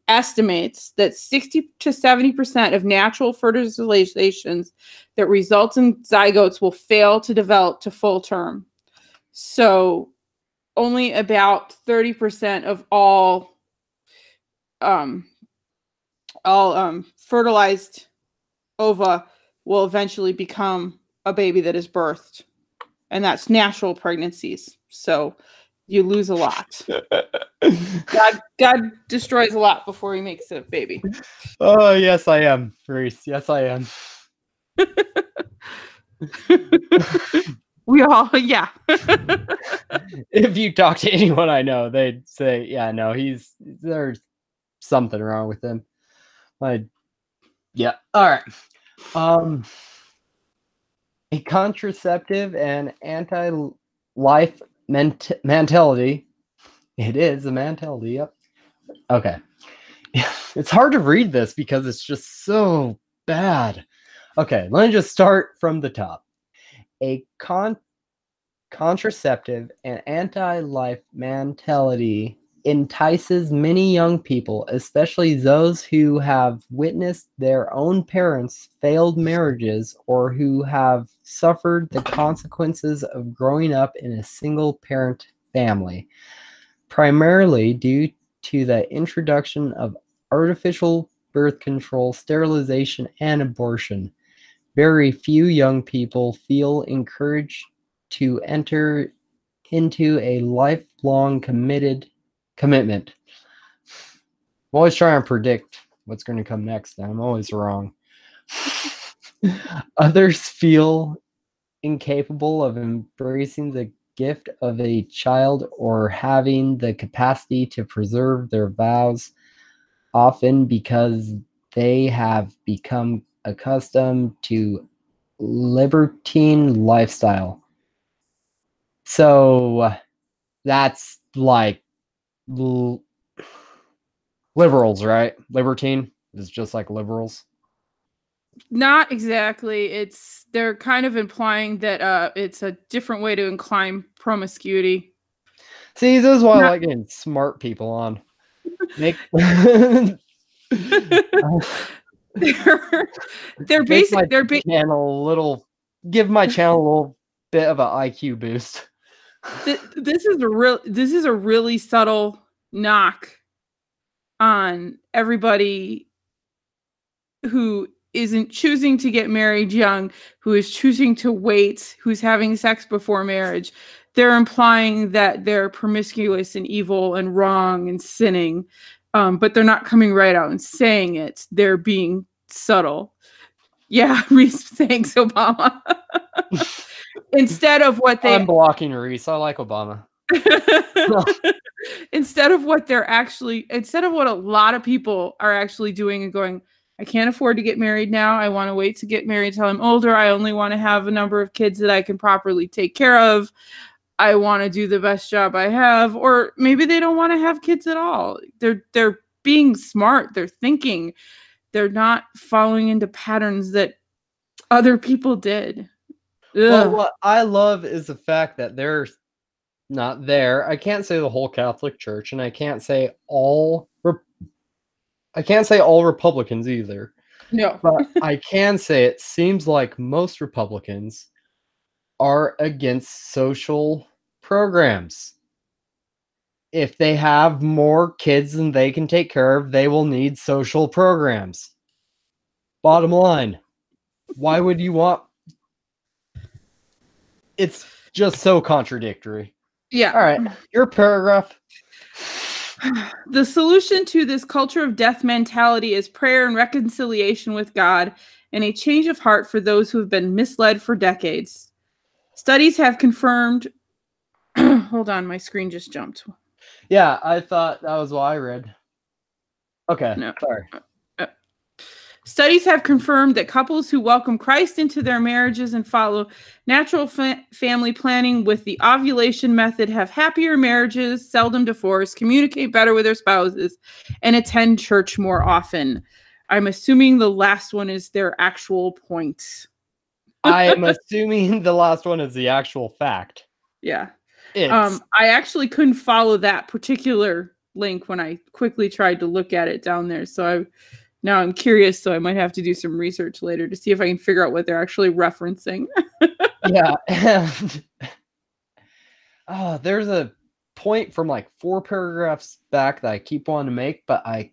estimates that 60 to 70% of natural fertilizations that result in zygotes will fail to develop to full term. So only about 30% of all fertilized ova will eventually become a baby that is birthed. And that's natural pregnancies. So you lose a lot. God destroys a lot before he makes a baby. Oh, yes, I am, Reese. Yes, I am. We all, yeah. If you talk to anyone I know, they'd say, yeah, no, there's something wrong with him. Yeah. All right. A contraceptive and anti-life mentality. It is a mentality, yep. Okay. It's hard to read this because it's just so bad. Okay, let me just start from the top. A contraceptive and anti-life mentality entices many young people, especially those who have witnessed their own parents' failed marriages or who have suffered the consequences of growing up in a single-parent family, primarily due to the introduction of artificial birth control, sterilization, and abortion. Very few young people feel encouraged to enter into a lifelong commitment. I'm always trying to predict what's going to come next, and I'm always wrong. Others feel incapable of embracing the gift of a child or having the capacity to preserve their vows, often because they have become accustomed to libertine lifestyle. So that's like Liberals, right? Libertine is just like liberals. Not exactly. They're kind of implying that it's a different way to incline promiscuity. See, this is why I like getting smart people on. Make they're make basic. They're channel a little. Give my channel a little bit of an IQ boost. This is a really subtle knock on everybody who isn't choosing to get married young, who is choosing to wait, who's having sex before marriage. They're implying that they're promiscuous and evil and wrong and sinning, but they're not coming right out and saying it. They're being subtle. Yeah, Reese, thanks, Obama. Instead of what I'm blocking Reese. I like Obama. Instead of what a lot of people are actually doing and going, I can't afford to get married now. I want to wait to get married till I'm older. I only want to have a number of kids that I can properly take care of. I want to do the best job I have. Or maybe they don't want to have kids at all. They're being smart. They're thinking. They're not following into patterns that other people did. Well, what I love is the fact that they're not there. I can't say the whole Catholic Church, and I can't say all Republicans either. No. But I can say it seems like most Republicans are against social programs. If they have more kids than they can take care of, they will need social programs. Bottom line, why would you want... It's just so contradictory. Yeah. All right, your paragraph. The solution to this culture of death mentality is prayer and reconciliation with God and a change of heart for those who have been misled for decades. Studies have confirmed... Hold on, my screen just jumped. Yeah, I thought that was what I read. Okay, no. Sorry. Studies have confirmed that couples who welcome Christ into their marriages and follow natural family planning with the ovulation method have happier marriages, seldom divorce, communicate better with their spouses, and attend church more often. I'm assuming the last one is their actual point. I am assuming the last one is the actual fact. Yeah. I actually couldn't follow that particular link when I quickly tried to look at it down there. So now I'm curious, so I might have to do some research later to see if I can figure out what they're actually referencing. Yeah. There's a point from like 4 paragraphs back that I keep wanting to make, but I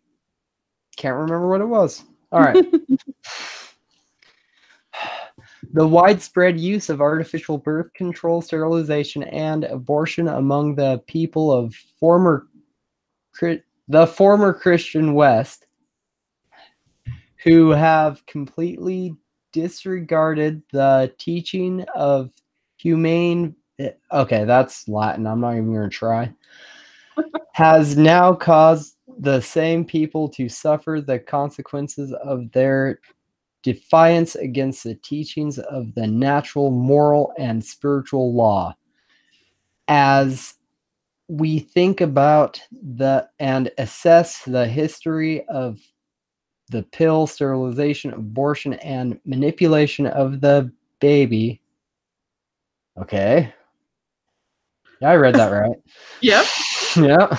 can't remember what it was. All right. The widespread use of artificial birth control, sterilization, and abortion among the people of the former Christian West, who have completely disregarded the teaching of humane... Okay, that's Latin. I'm not even going to try. Has now caused the same people to suffer the consequences of their defiance against the teachings of the natural, moral, and spiritual law. As we think about and assess the history of the pill, sterilization, abortion, and manipulation of the baby. Okay. Yeah, I read that right. Yep. Yeah.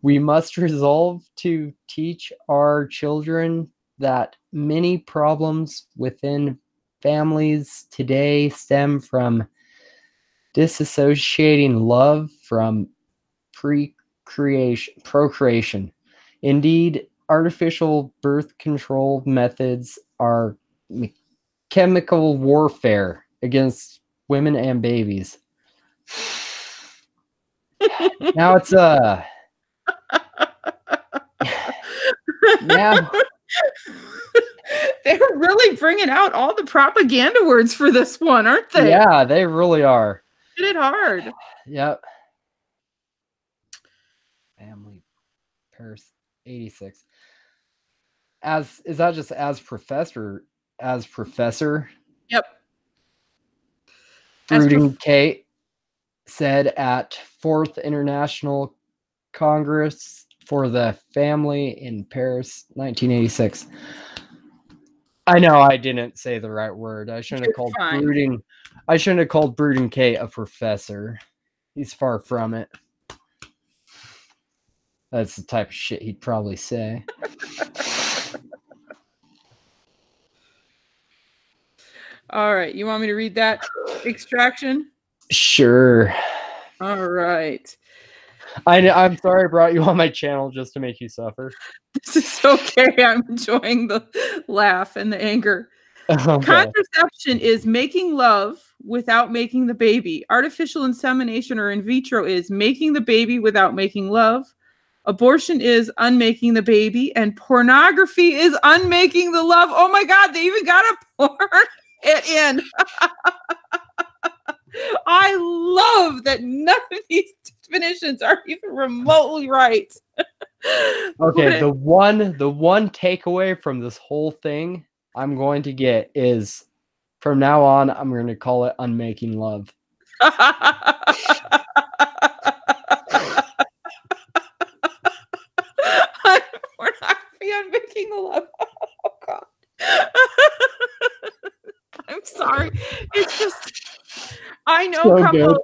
We must resolve to teach our children that many problems within families today stem from disassociating love from procreation. Indeed, artificial birth control methods are chemical warfare against women and babies. Now it's now they're really bringing out all the propaganda words for this one, aren't they? Yeah, they really are. Hit it hard. Yep. Family Paris 86. Is that just as professor? Yep. Brooding Kate said at 4th International Congress for the family in Paris, 1986. I know I didn't say the right word. I shouldn't have called brooding. I shouldn't have called Brooding K a professor. He's far from it. That's the type of shit he'd probably say. All right. You want me to read that extraction? Sure. All right. I'm sorry I brought you on my channel just to make you suffer. This is okay. I'm enjoying the laugh and the anger. Okay. Contraception is making love without making the baby. Artificial insemination or in vitro is making the baby without making love. Abortion is unmaking the baby. And pornography is unmaking the love. Oh my God, they even got a porn it in. I love that none of these definitions are even remotely right. Okay, the one takeaway from this whole thing I'm going to get is from now on, I'm going to call it unmaking love. Pornography unmaking the love. Oh God. I'm sorry. It's just I know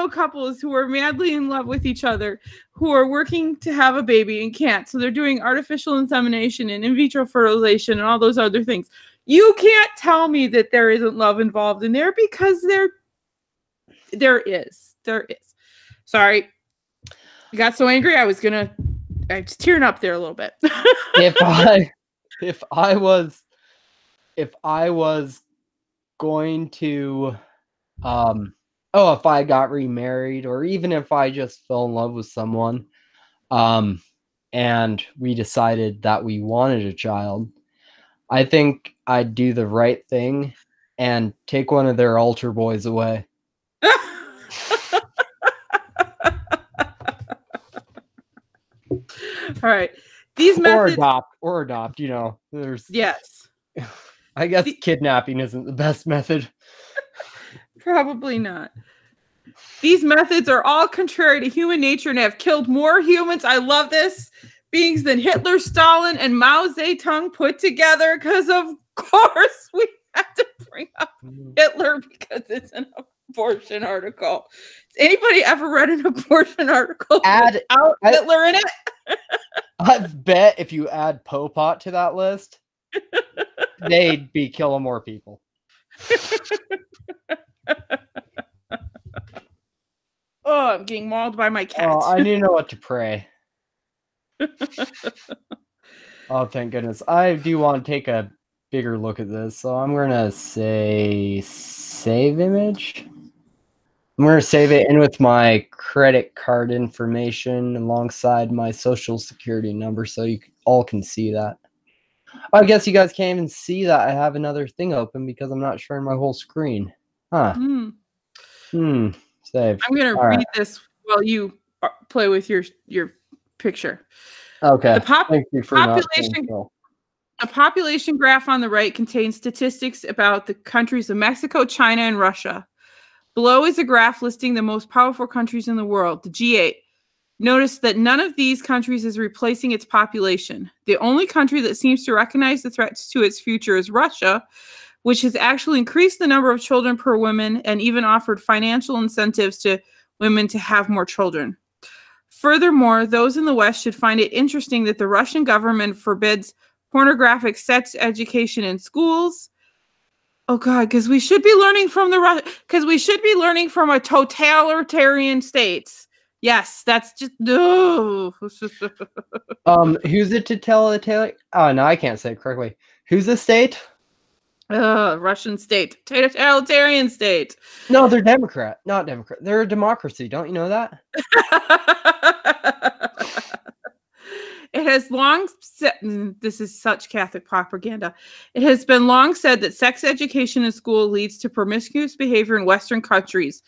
couples who are madly in love with each other who are working to have a baby and can't. So they're doing artificial insemination and in vitro fertilization and all those other things. You can't tell me that there isn't love involved in there because there is. Sorry. I got so angry I was tearing up there a little bit. if I was going to if I got remarried, or even if I just fell in love with someone, and we decided that we wanted a child, I think I'd do the right thing and take one of their altar boys away. All right. These methods or adopt, there's yes. I guess kidnapping isn't the best method. Probably not. These methods are all contrary to human nature and have killed more humans. I love this. Beings than Hitler, Stalin, and Mao Zedong put together, because of course we have to bring up Hitler because it's an abortion article. Has anybody ever read an abortion article without Hitler in it? I bet if you add Pol Pot to that list, they'd be killing more people. Oh, I'm getting mauled by my cat. Oh, I need to know what to pray. Oh, thank goodness. I do want to take a bigger look at this, so I'm going to say save image. I'm going to save it in with my credit card information alongside my social security number so you all can see that. I guess you guys can't even see that I have another thing open because I'm not sharing my whole screen. Huh. Save. I'm going to read this while you play with your picture. Okay. Thank you for a population graph on the right contains statistics about the countries of Mexico, China, and Russia. Below is a graph listing the most powerful countries in the world, the G8. Notice that none of these countries is replacing its population. The only country that seems to recognize the threats to its future is Russia, which has actually increased the number of children per woman and even offered financial incentives to women to have more children. Furthermore, those in the West should find it interesting that the Russian government forbids pornographic sex education in schools. Oh God, because we should be learning from from a totalitarian states. Yes, that's just no. Who's the totalitarian? Oh no, I can't say it correctly. Who's the state? Russian state, totalitarian state. No, they're Democrat, not Democrat. They're a democracy. Don't you know that? It has long said, this is such Catholic propaganda. It has been long said that sex education in school leads to promiscuous behavior in Western countries,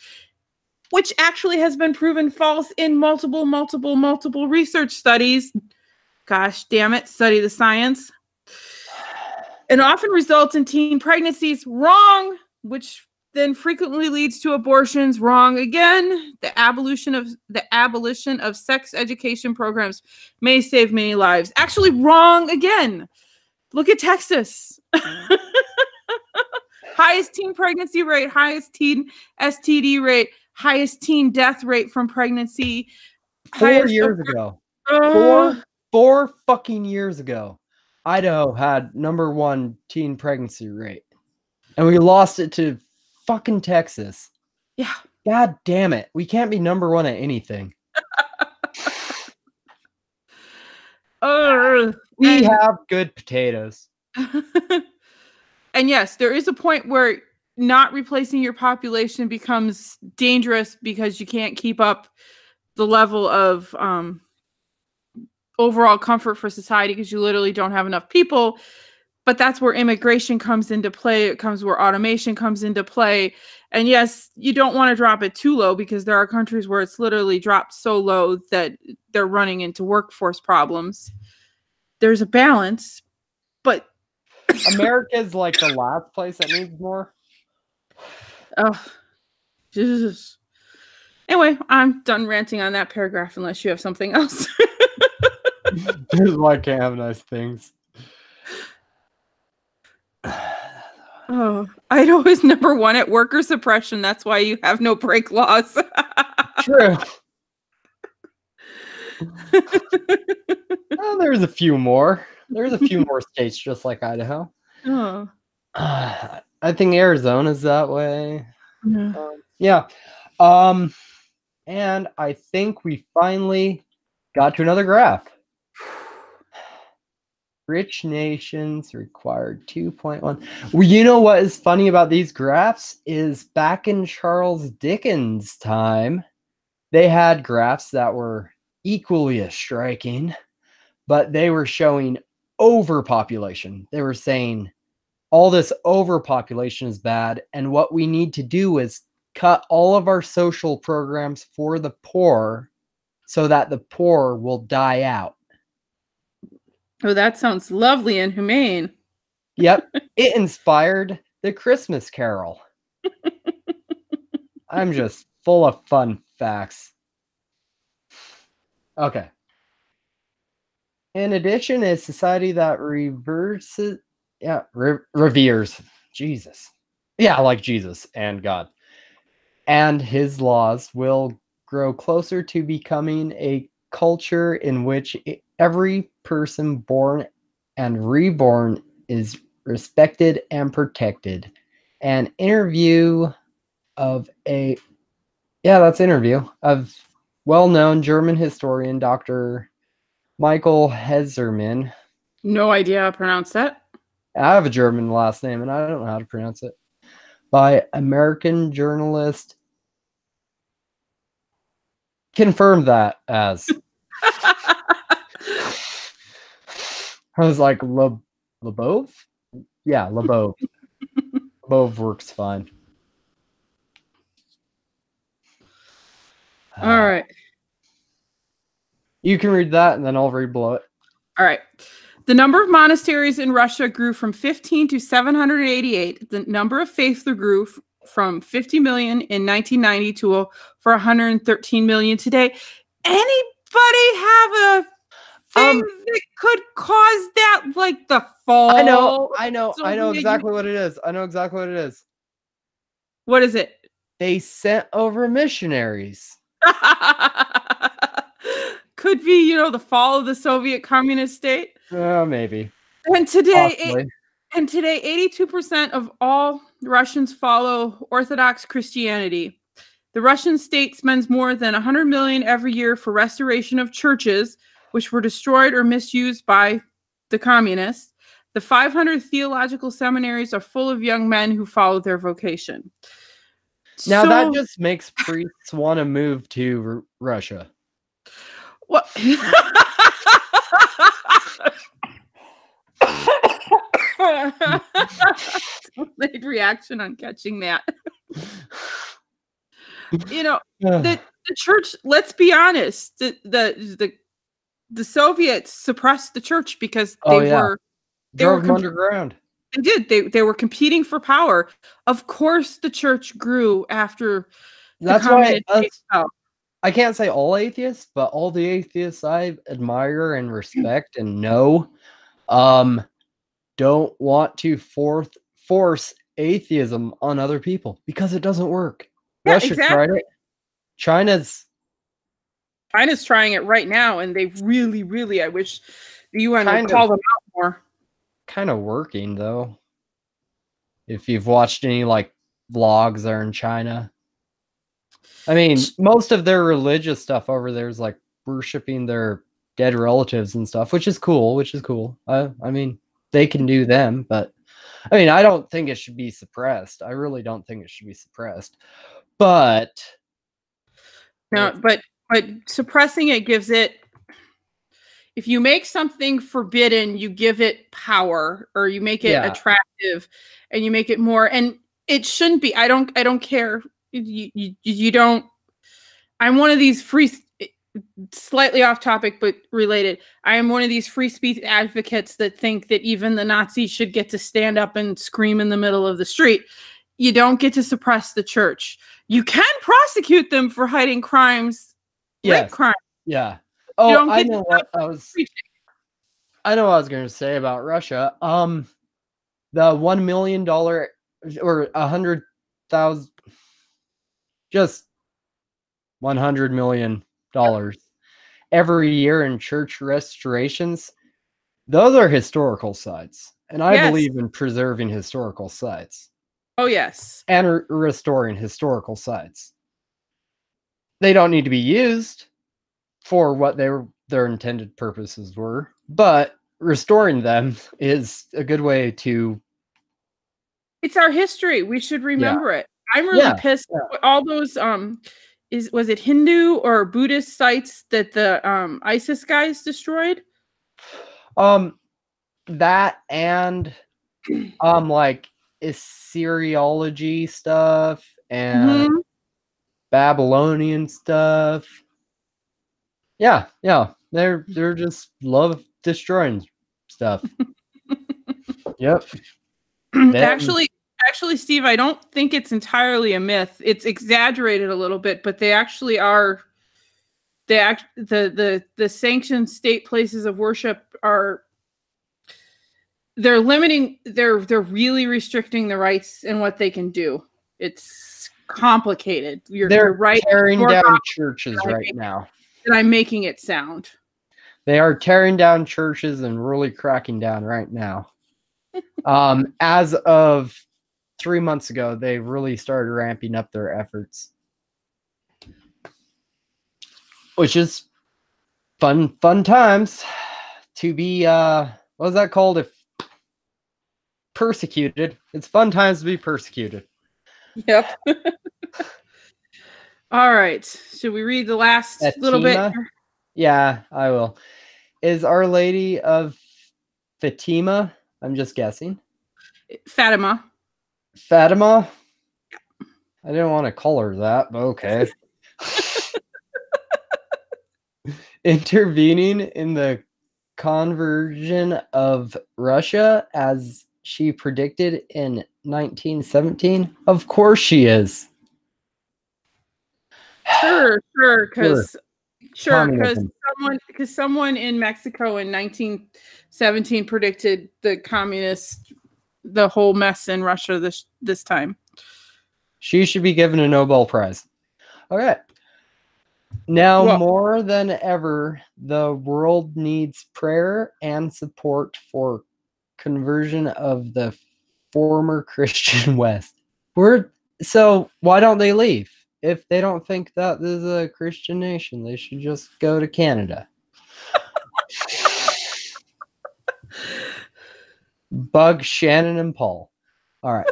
which actually has been proven false in multiple research studies. Gosh damn it, study the science. And often results in teen pregnancies. Wrong, which then frequently leads to abortions. Wrong again. The abolition of sex education programs may save many lives. Actually, wrong again. Look at Texas. Highest teen pregnancy rate, highest teen STD rate, highest teen death rate from pregnancy. 4 years ago. Four fucking years ago, Idaho had #1 teen pregnancy rate. And we lost it to fucking Texas. Yeah. God damn it. We can't be #1 at anything. We have good potatoes. And yes, there is a point where not replacing your population becomes dangerous because you can't keep up the level of overall comfort for society because you literally don't have enough people. But that's where immigration comes into play. It comes where automation comes into play. And yes, you don't want to drop it too low because there are countries where it's literally dropped so low that they're running into workforce problems. There's a balance, but America's like the last place that needs more. Oh, Jesus. Anyway, I'm done ranting on that paragraph unless you have something else. I can't have nice things. Oh, Idaho is #1 at worker suppression. That's why you have no break laws. True. Well, there's a few more. There's a few more states just like Idaho. Oh. I think Arizona's that way. Yeah. And I think we finally got to another graph. Rich nations required 2.1. Well, you know what is funny about these graphs is back in Charles Dickens' time, they had graphs that were equally as striking, but they were showing overpopulation. They were saying all this overpopulation is bad, and what we need to do is cut all of our social programs for the poor so that the poor will die out. Oh, that sounds lovely and humane. Yep, it inspired the Christmas Carol. I'm just full of fun facts. Okay. In addition, a society that reveres Jesus. Yeah, like Jesus and God. And his laws will grow closer to becoming a culture in which every person born and reborn is respected and protected. An interview of well-known German historian Dr. Michael Hezerman. No idea how to pronounce that. I have a German last name and I don't know how to pronounce it. By American journalist confirmed that as I was like, Lebov? Yeah, Lebov. Lebov works fine. All right. You can read that and then I'll read below it. All right. The number of monasteries in Russia grew from 15 to 788. The number of faiths grew from 50 million in 1990 to for 113 million today. Anybody have a thing that could cause that, like the fall? I know exactly what it is. What is it? They sent over missionaries. Could be, the fall of the Soviet communist state. Maybe. And today, 82% of all Russians follow Orthodox Christianity. The Russian state spends more than 100 million every year for restoration of churches, which were destroyed or misused by the communists. The 500 theological seminaries are full of young men who follow their vocation. Now that just makes priests want to move to Russia. What? Delayed reaction on catching that. The church, let's be honest, the Soviets suppressed the church because they were underground. They did. They were competing for power. Of course, the church grew after That's why I can't say all atheists, but all the atheists I admire and respect and know don't want to force atheism on other people because it doesn't work. Yeah, Russia tried it. China's trying it right now, and they really, I wish the UN would call them out more. Kind of working, though. If you've watched any, like, vlogs there in China. I mean, most of their religious stuff over there is, like, worshiping their dead relatives and stuff, which is cool, I mean, they can do them, but, I mean, I don't think it should be suppressed. I really don't think it should be suppressed. But... No, but suppressing it gives it... If you make something forbidden, you give it power, or you make it attractive, and you make it more. And it shouldn't be. I don't care. You don't. I'm one of these free, slightly off topic but related. I am one of these free speech advocates that think that even the Nazis should get to stand up and scream in the middle of the street. You don't get to suppress the church. You can prosecute them for hiding crimes, rape crimes. Yeah. Oh, I know what I was going to say about Russia. The $1 million or 100,000, just $100 million every year in church restorations. Those are historical sites, and I believe in preserving historical sites. Oh yes, and restoring historical sites. They don't need to be used for what their intended purposes were, but restoring them is a good way to... It's our history. We should remember it. I'm really pissed. All those was it Hindu or Buddhist sites that the ISIS guys destroyed? That and like Assyriology stuff and Babylonian stuff. Yeah. They're just love destroying stuff. Yep. Actually, Steve, I don't think it's entirely a myth. It's exaggerated a little bit, but they actually are. The sanctioned state places of worship are. They're limiting. They're really restricting the rights and what they can do. It's complicated. You're right. Tearing down churches right now. And I'm making it sound. They are tearing down churches and really cracking down right now. As of 3 months ago, they really started ramping up their efforts, which is fun times to be what was that called? If persecuted, it's fun times to be persecuted. Yep. All right. Should we read the last little bit? Yeah, I will. Is Our Lady of Fatima? I'm just guessing. Fatima. I didn't want to call her that, but okay. Intervening in the conversion of Russia as she predicted in 1917? Of course she is. Sure, because someone in Mexico in 1917 predicted the whole mess in Russia this time. She should be given a Nobel Prize. Okay. Now more than ever, the world needs prayer and support for conversion of the former Christian West. So why don't they leave? If they don't think that this is a Christian nation, they should just go to Canada. Bug Shannon and Paul. All right.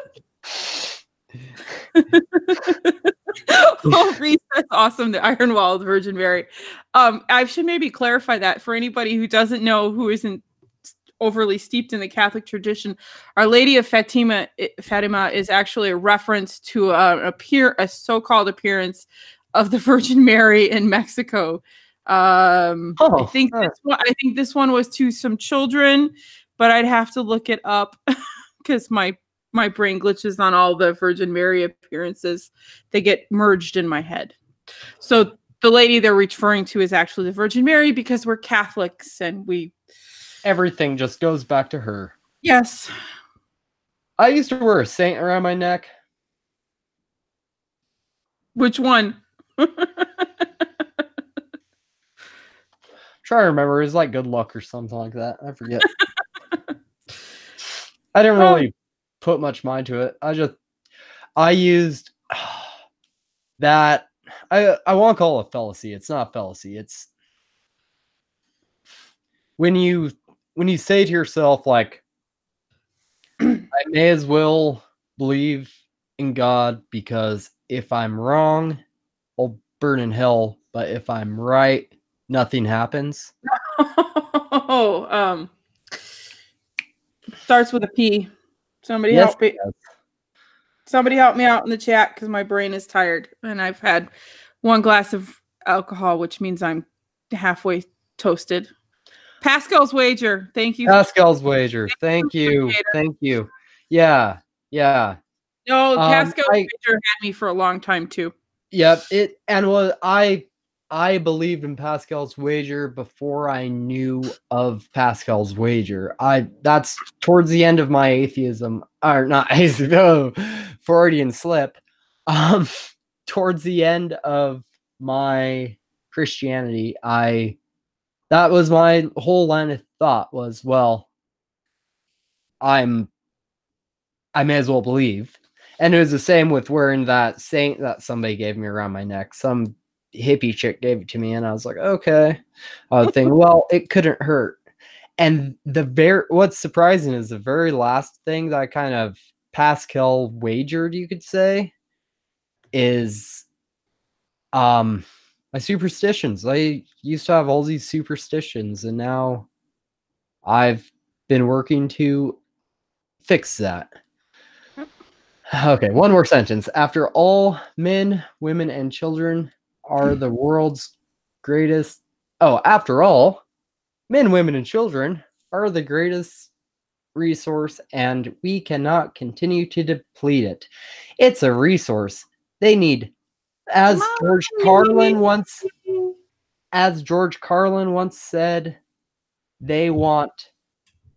Oh, Reese, that's awesome. The Iron Wall of the Virgin Mary. I should maybe clarify that for anybody who doesn't know, who isn't overly steeped in the Catholic tradition. Our Lady of Fatima is actually a reference to a so-called appearance of the Virgin Mary in Mexico. I think this one was to some children, but I'd have to look it up because my brain glitches on all the Virgin Mary appearances. They get merged in my head. So the lady they're referring to is actually the Virgin Mary because we're Catholics and everything just goes back to her. Yes. I used to wear a saint around my neck. Which one? Try to remember. It was like good luck or something like that. I forget. I didn't really put much mind to it. I used that. I won't call it a fallacy. It's not a fallacy. It's when you say to yourself, like, I may as well believe in God because if I'm wrong, I'll burn in hell. But if I'm right, nothing happens. Starts with a P. Somebody help me. Somebody help me out in the chat because my brain is tired and I've had one glass of alcohol, which means I'm halfway toasted. Pascal's wager. Thank you. Pascal's wager. Thank you. Thank you. Yeah. Yeah. No, Pascal's wager had me for a long time too. Yep. I believed in Pascal's wager before I knew of Pascal's wager. That's towards the end of my atheism, or not atheism, no, Freudian slip. Towards the end of my Christianity, that was my whole line of thought was, well, I may as well believe. And it was the same with wearing that saint that somebody gave me around my neck. Some hippie chick gave it to me and I was like, okay. I would think, well, it couldn't hurt. And what's surprising is the very last thing that I kind of Pascal wagered, you could say, is my superstitions. I used to have all these superstitions and now I've been working to fix that. Okay, one more sentence. After all, men, women, and children are the world's greatest. Oh, after all, men, women, and children are the greatest resource, and we cannot continue to deplete it. It's a resource they need. As George Carlin once said, they want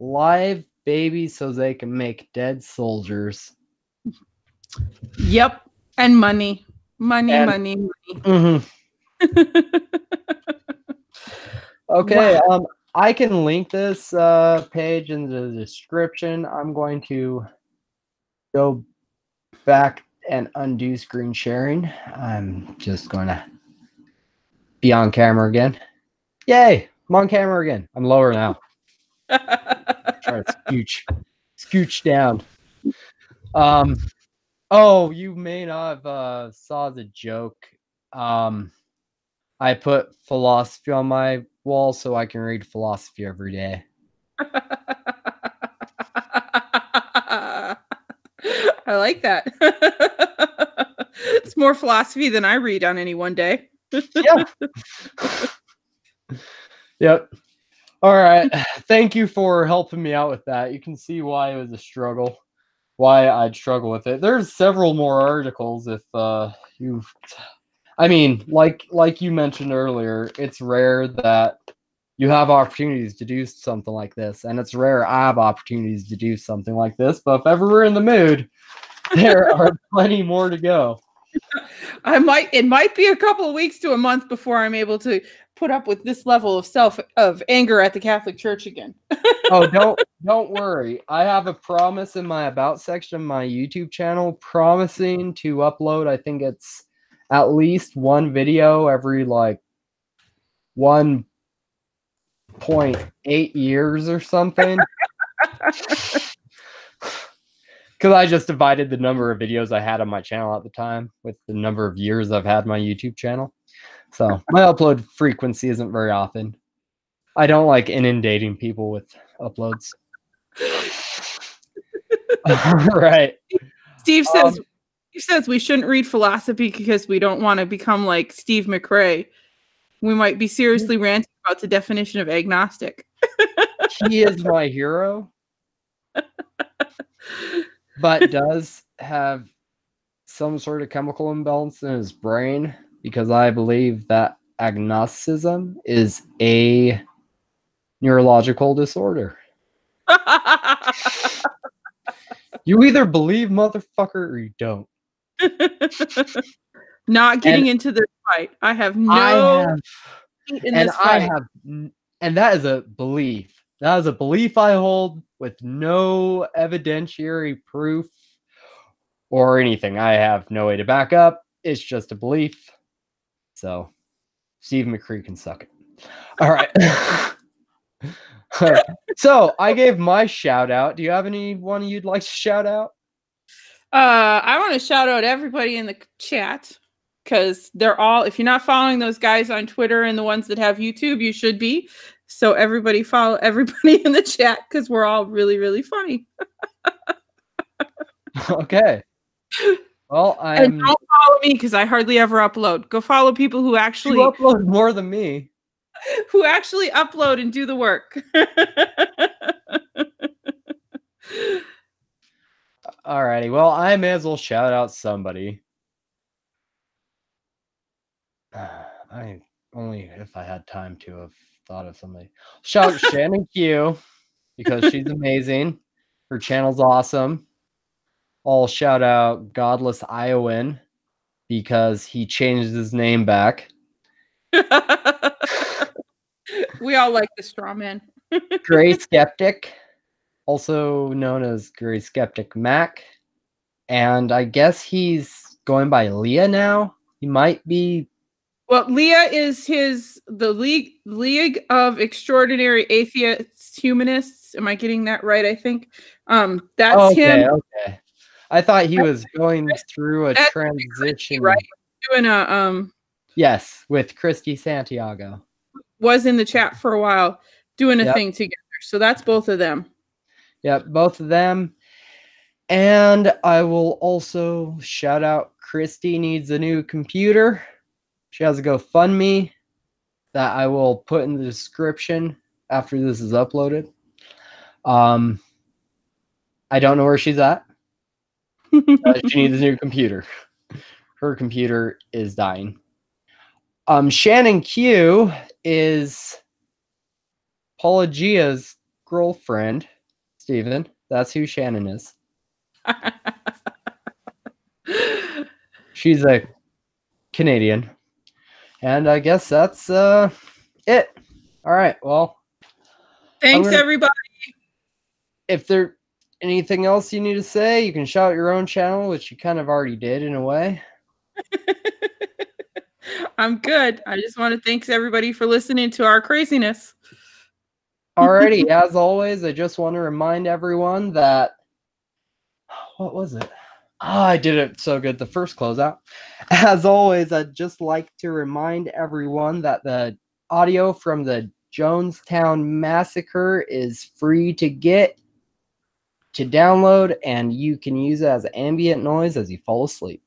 live babies so they can make dead soldiers. Yep. And money. Mm-hmm. Okay. Wow. I can link this page in the description. I'm going to go back and undo screen sharing. I'm just going to be on camera again. Yay! I'm on camera again. I'm lower now. Try to scooch down. Oh, you may not have saw the joke. I put philosophy on my wall so I can read philosophy every day. I like that. It's more philosophy than I read on any one day. Yeah. Yep. All right. Thank you for helping me out with that. You can see why it was a struggle. Why I'd struggle with it. There's several more articles if I mean, like you mentioned earlier, it's rare that you have opportunities to do something like this, and it's rare I have opportunities to do something like this, but if ever we're in the mood, there are plenty more to go. It might be a couple of weeks to a month before I'm able to put up with this level of anger at the Catholic Church again. Oh, don't worry. I have a promise in my about section of my YouTube channel promising to upload, I think it's at least one video every like 1.8 years or something. Because I just divided the number of videos I had on my channel at the time with the number of years I've had my YouTube channel. So my upload frequency isn't very often. I don't like inundating people with uploads. Right. Steve says we shouldn't read philosophy because we don't want to become like Steve McRae. We might be seriously ranting about the definition of agnostic. He is my hero. but does have some sort of chemical imbalance in his brain, because I believe that agnosticism is a neurological disorder. You either believe, motherfucker, or you don't. Not getting into this fight. I have no heat in this fight. And that is a belief. That is a belief I hold with no evidentiary proof or anything. I have no way to back up. It's just a belief. So, Steve McCree can suck it. All right. So, I gave my shout out. Do you have anyone you'd like to shout out? I want to shout out everybody in the chat, because they're all, if you're not following those guys on Twitter and the ones that have YouTube, you should be. So everybody follow everybody in the chat, because we're all really, really funny. Okay. Well, And don't follow me, because I hardly ever upload. Go follow people who actually upload more than me. Who actually upload and do the work. Alrighty, well, I may as well shout out somebody. I only if I had time to have thought of somebody. Shout Shannon Q, because she's amazing. Her channel's awesome. I'll shout out Godless Iowan, because he changed his name back. We all like the straw man. Gray Skeptic, also known as Gray Skeptic Mac. And I guess he's going by Leah now. He might be. Well, Leah is the League of Extraordinary Atheist Humanists. Am I getting that right? I think that's him. Okay. I thought he was going through a transition. Right? Doing a Yes, with Christy Santiago. Was in the chat for a while doing a thing together. So that's both of them. Yep, both of them. And I will also shout out Christy needs a new computer. She has a GoFundMe that I will put in the description after this is uploaded. I don't know where she's at. She needs a new computer. Her computer is dying. Shannon Q is Paula Gia's girlfriend, Steven. That's who Shannon is. She's a Canadian. And I guess that's it. All right. Well, thanks, everybody. If there's anything else you need to say, you can shout your own channel, which you kind of already did in a way. I'm good. I just want to thank everybody for listening to our craziness. Alrighty, as always, I just want to remind everyone that, what was it? I did it so good, the first closeout. As always, I'd just like to remind everyone that the audio from the Jonestown Massacre is free to download, and you can use it as ambient noise as you fall asleep.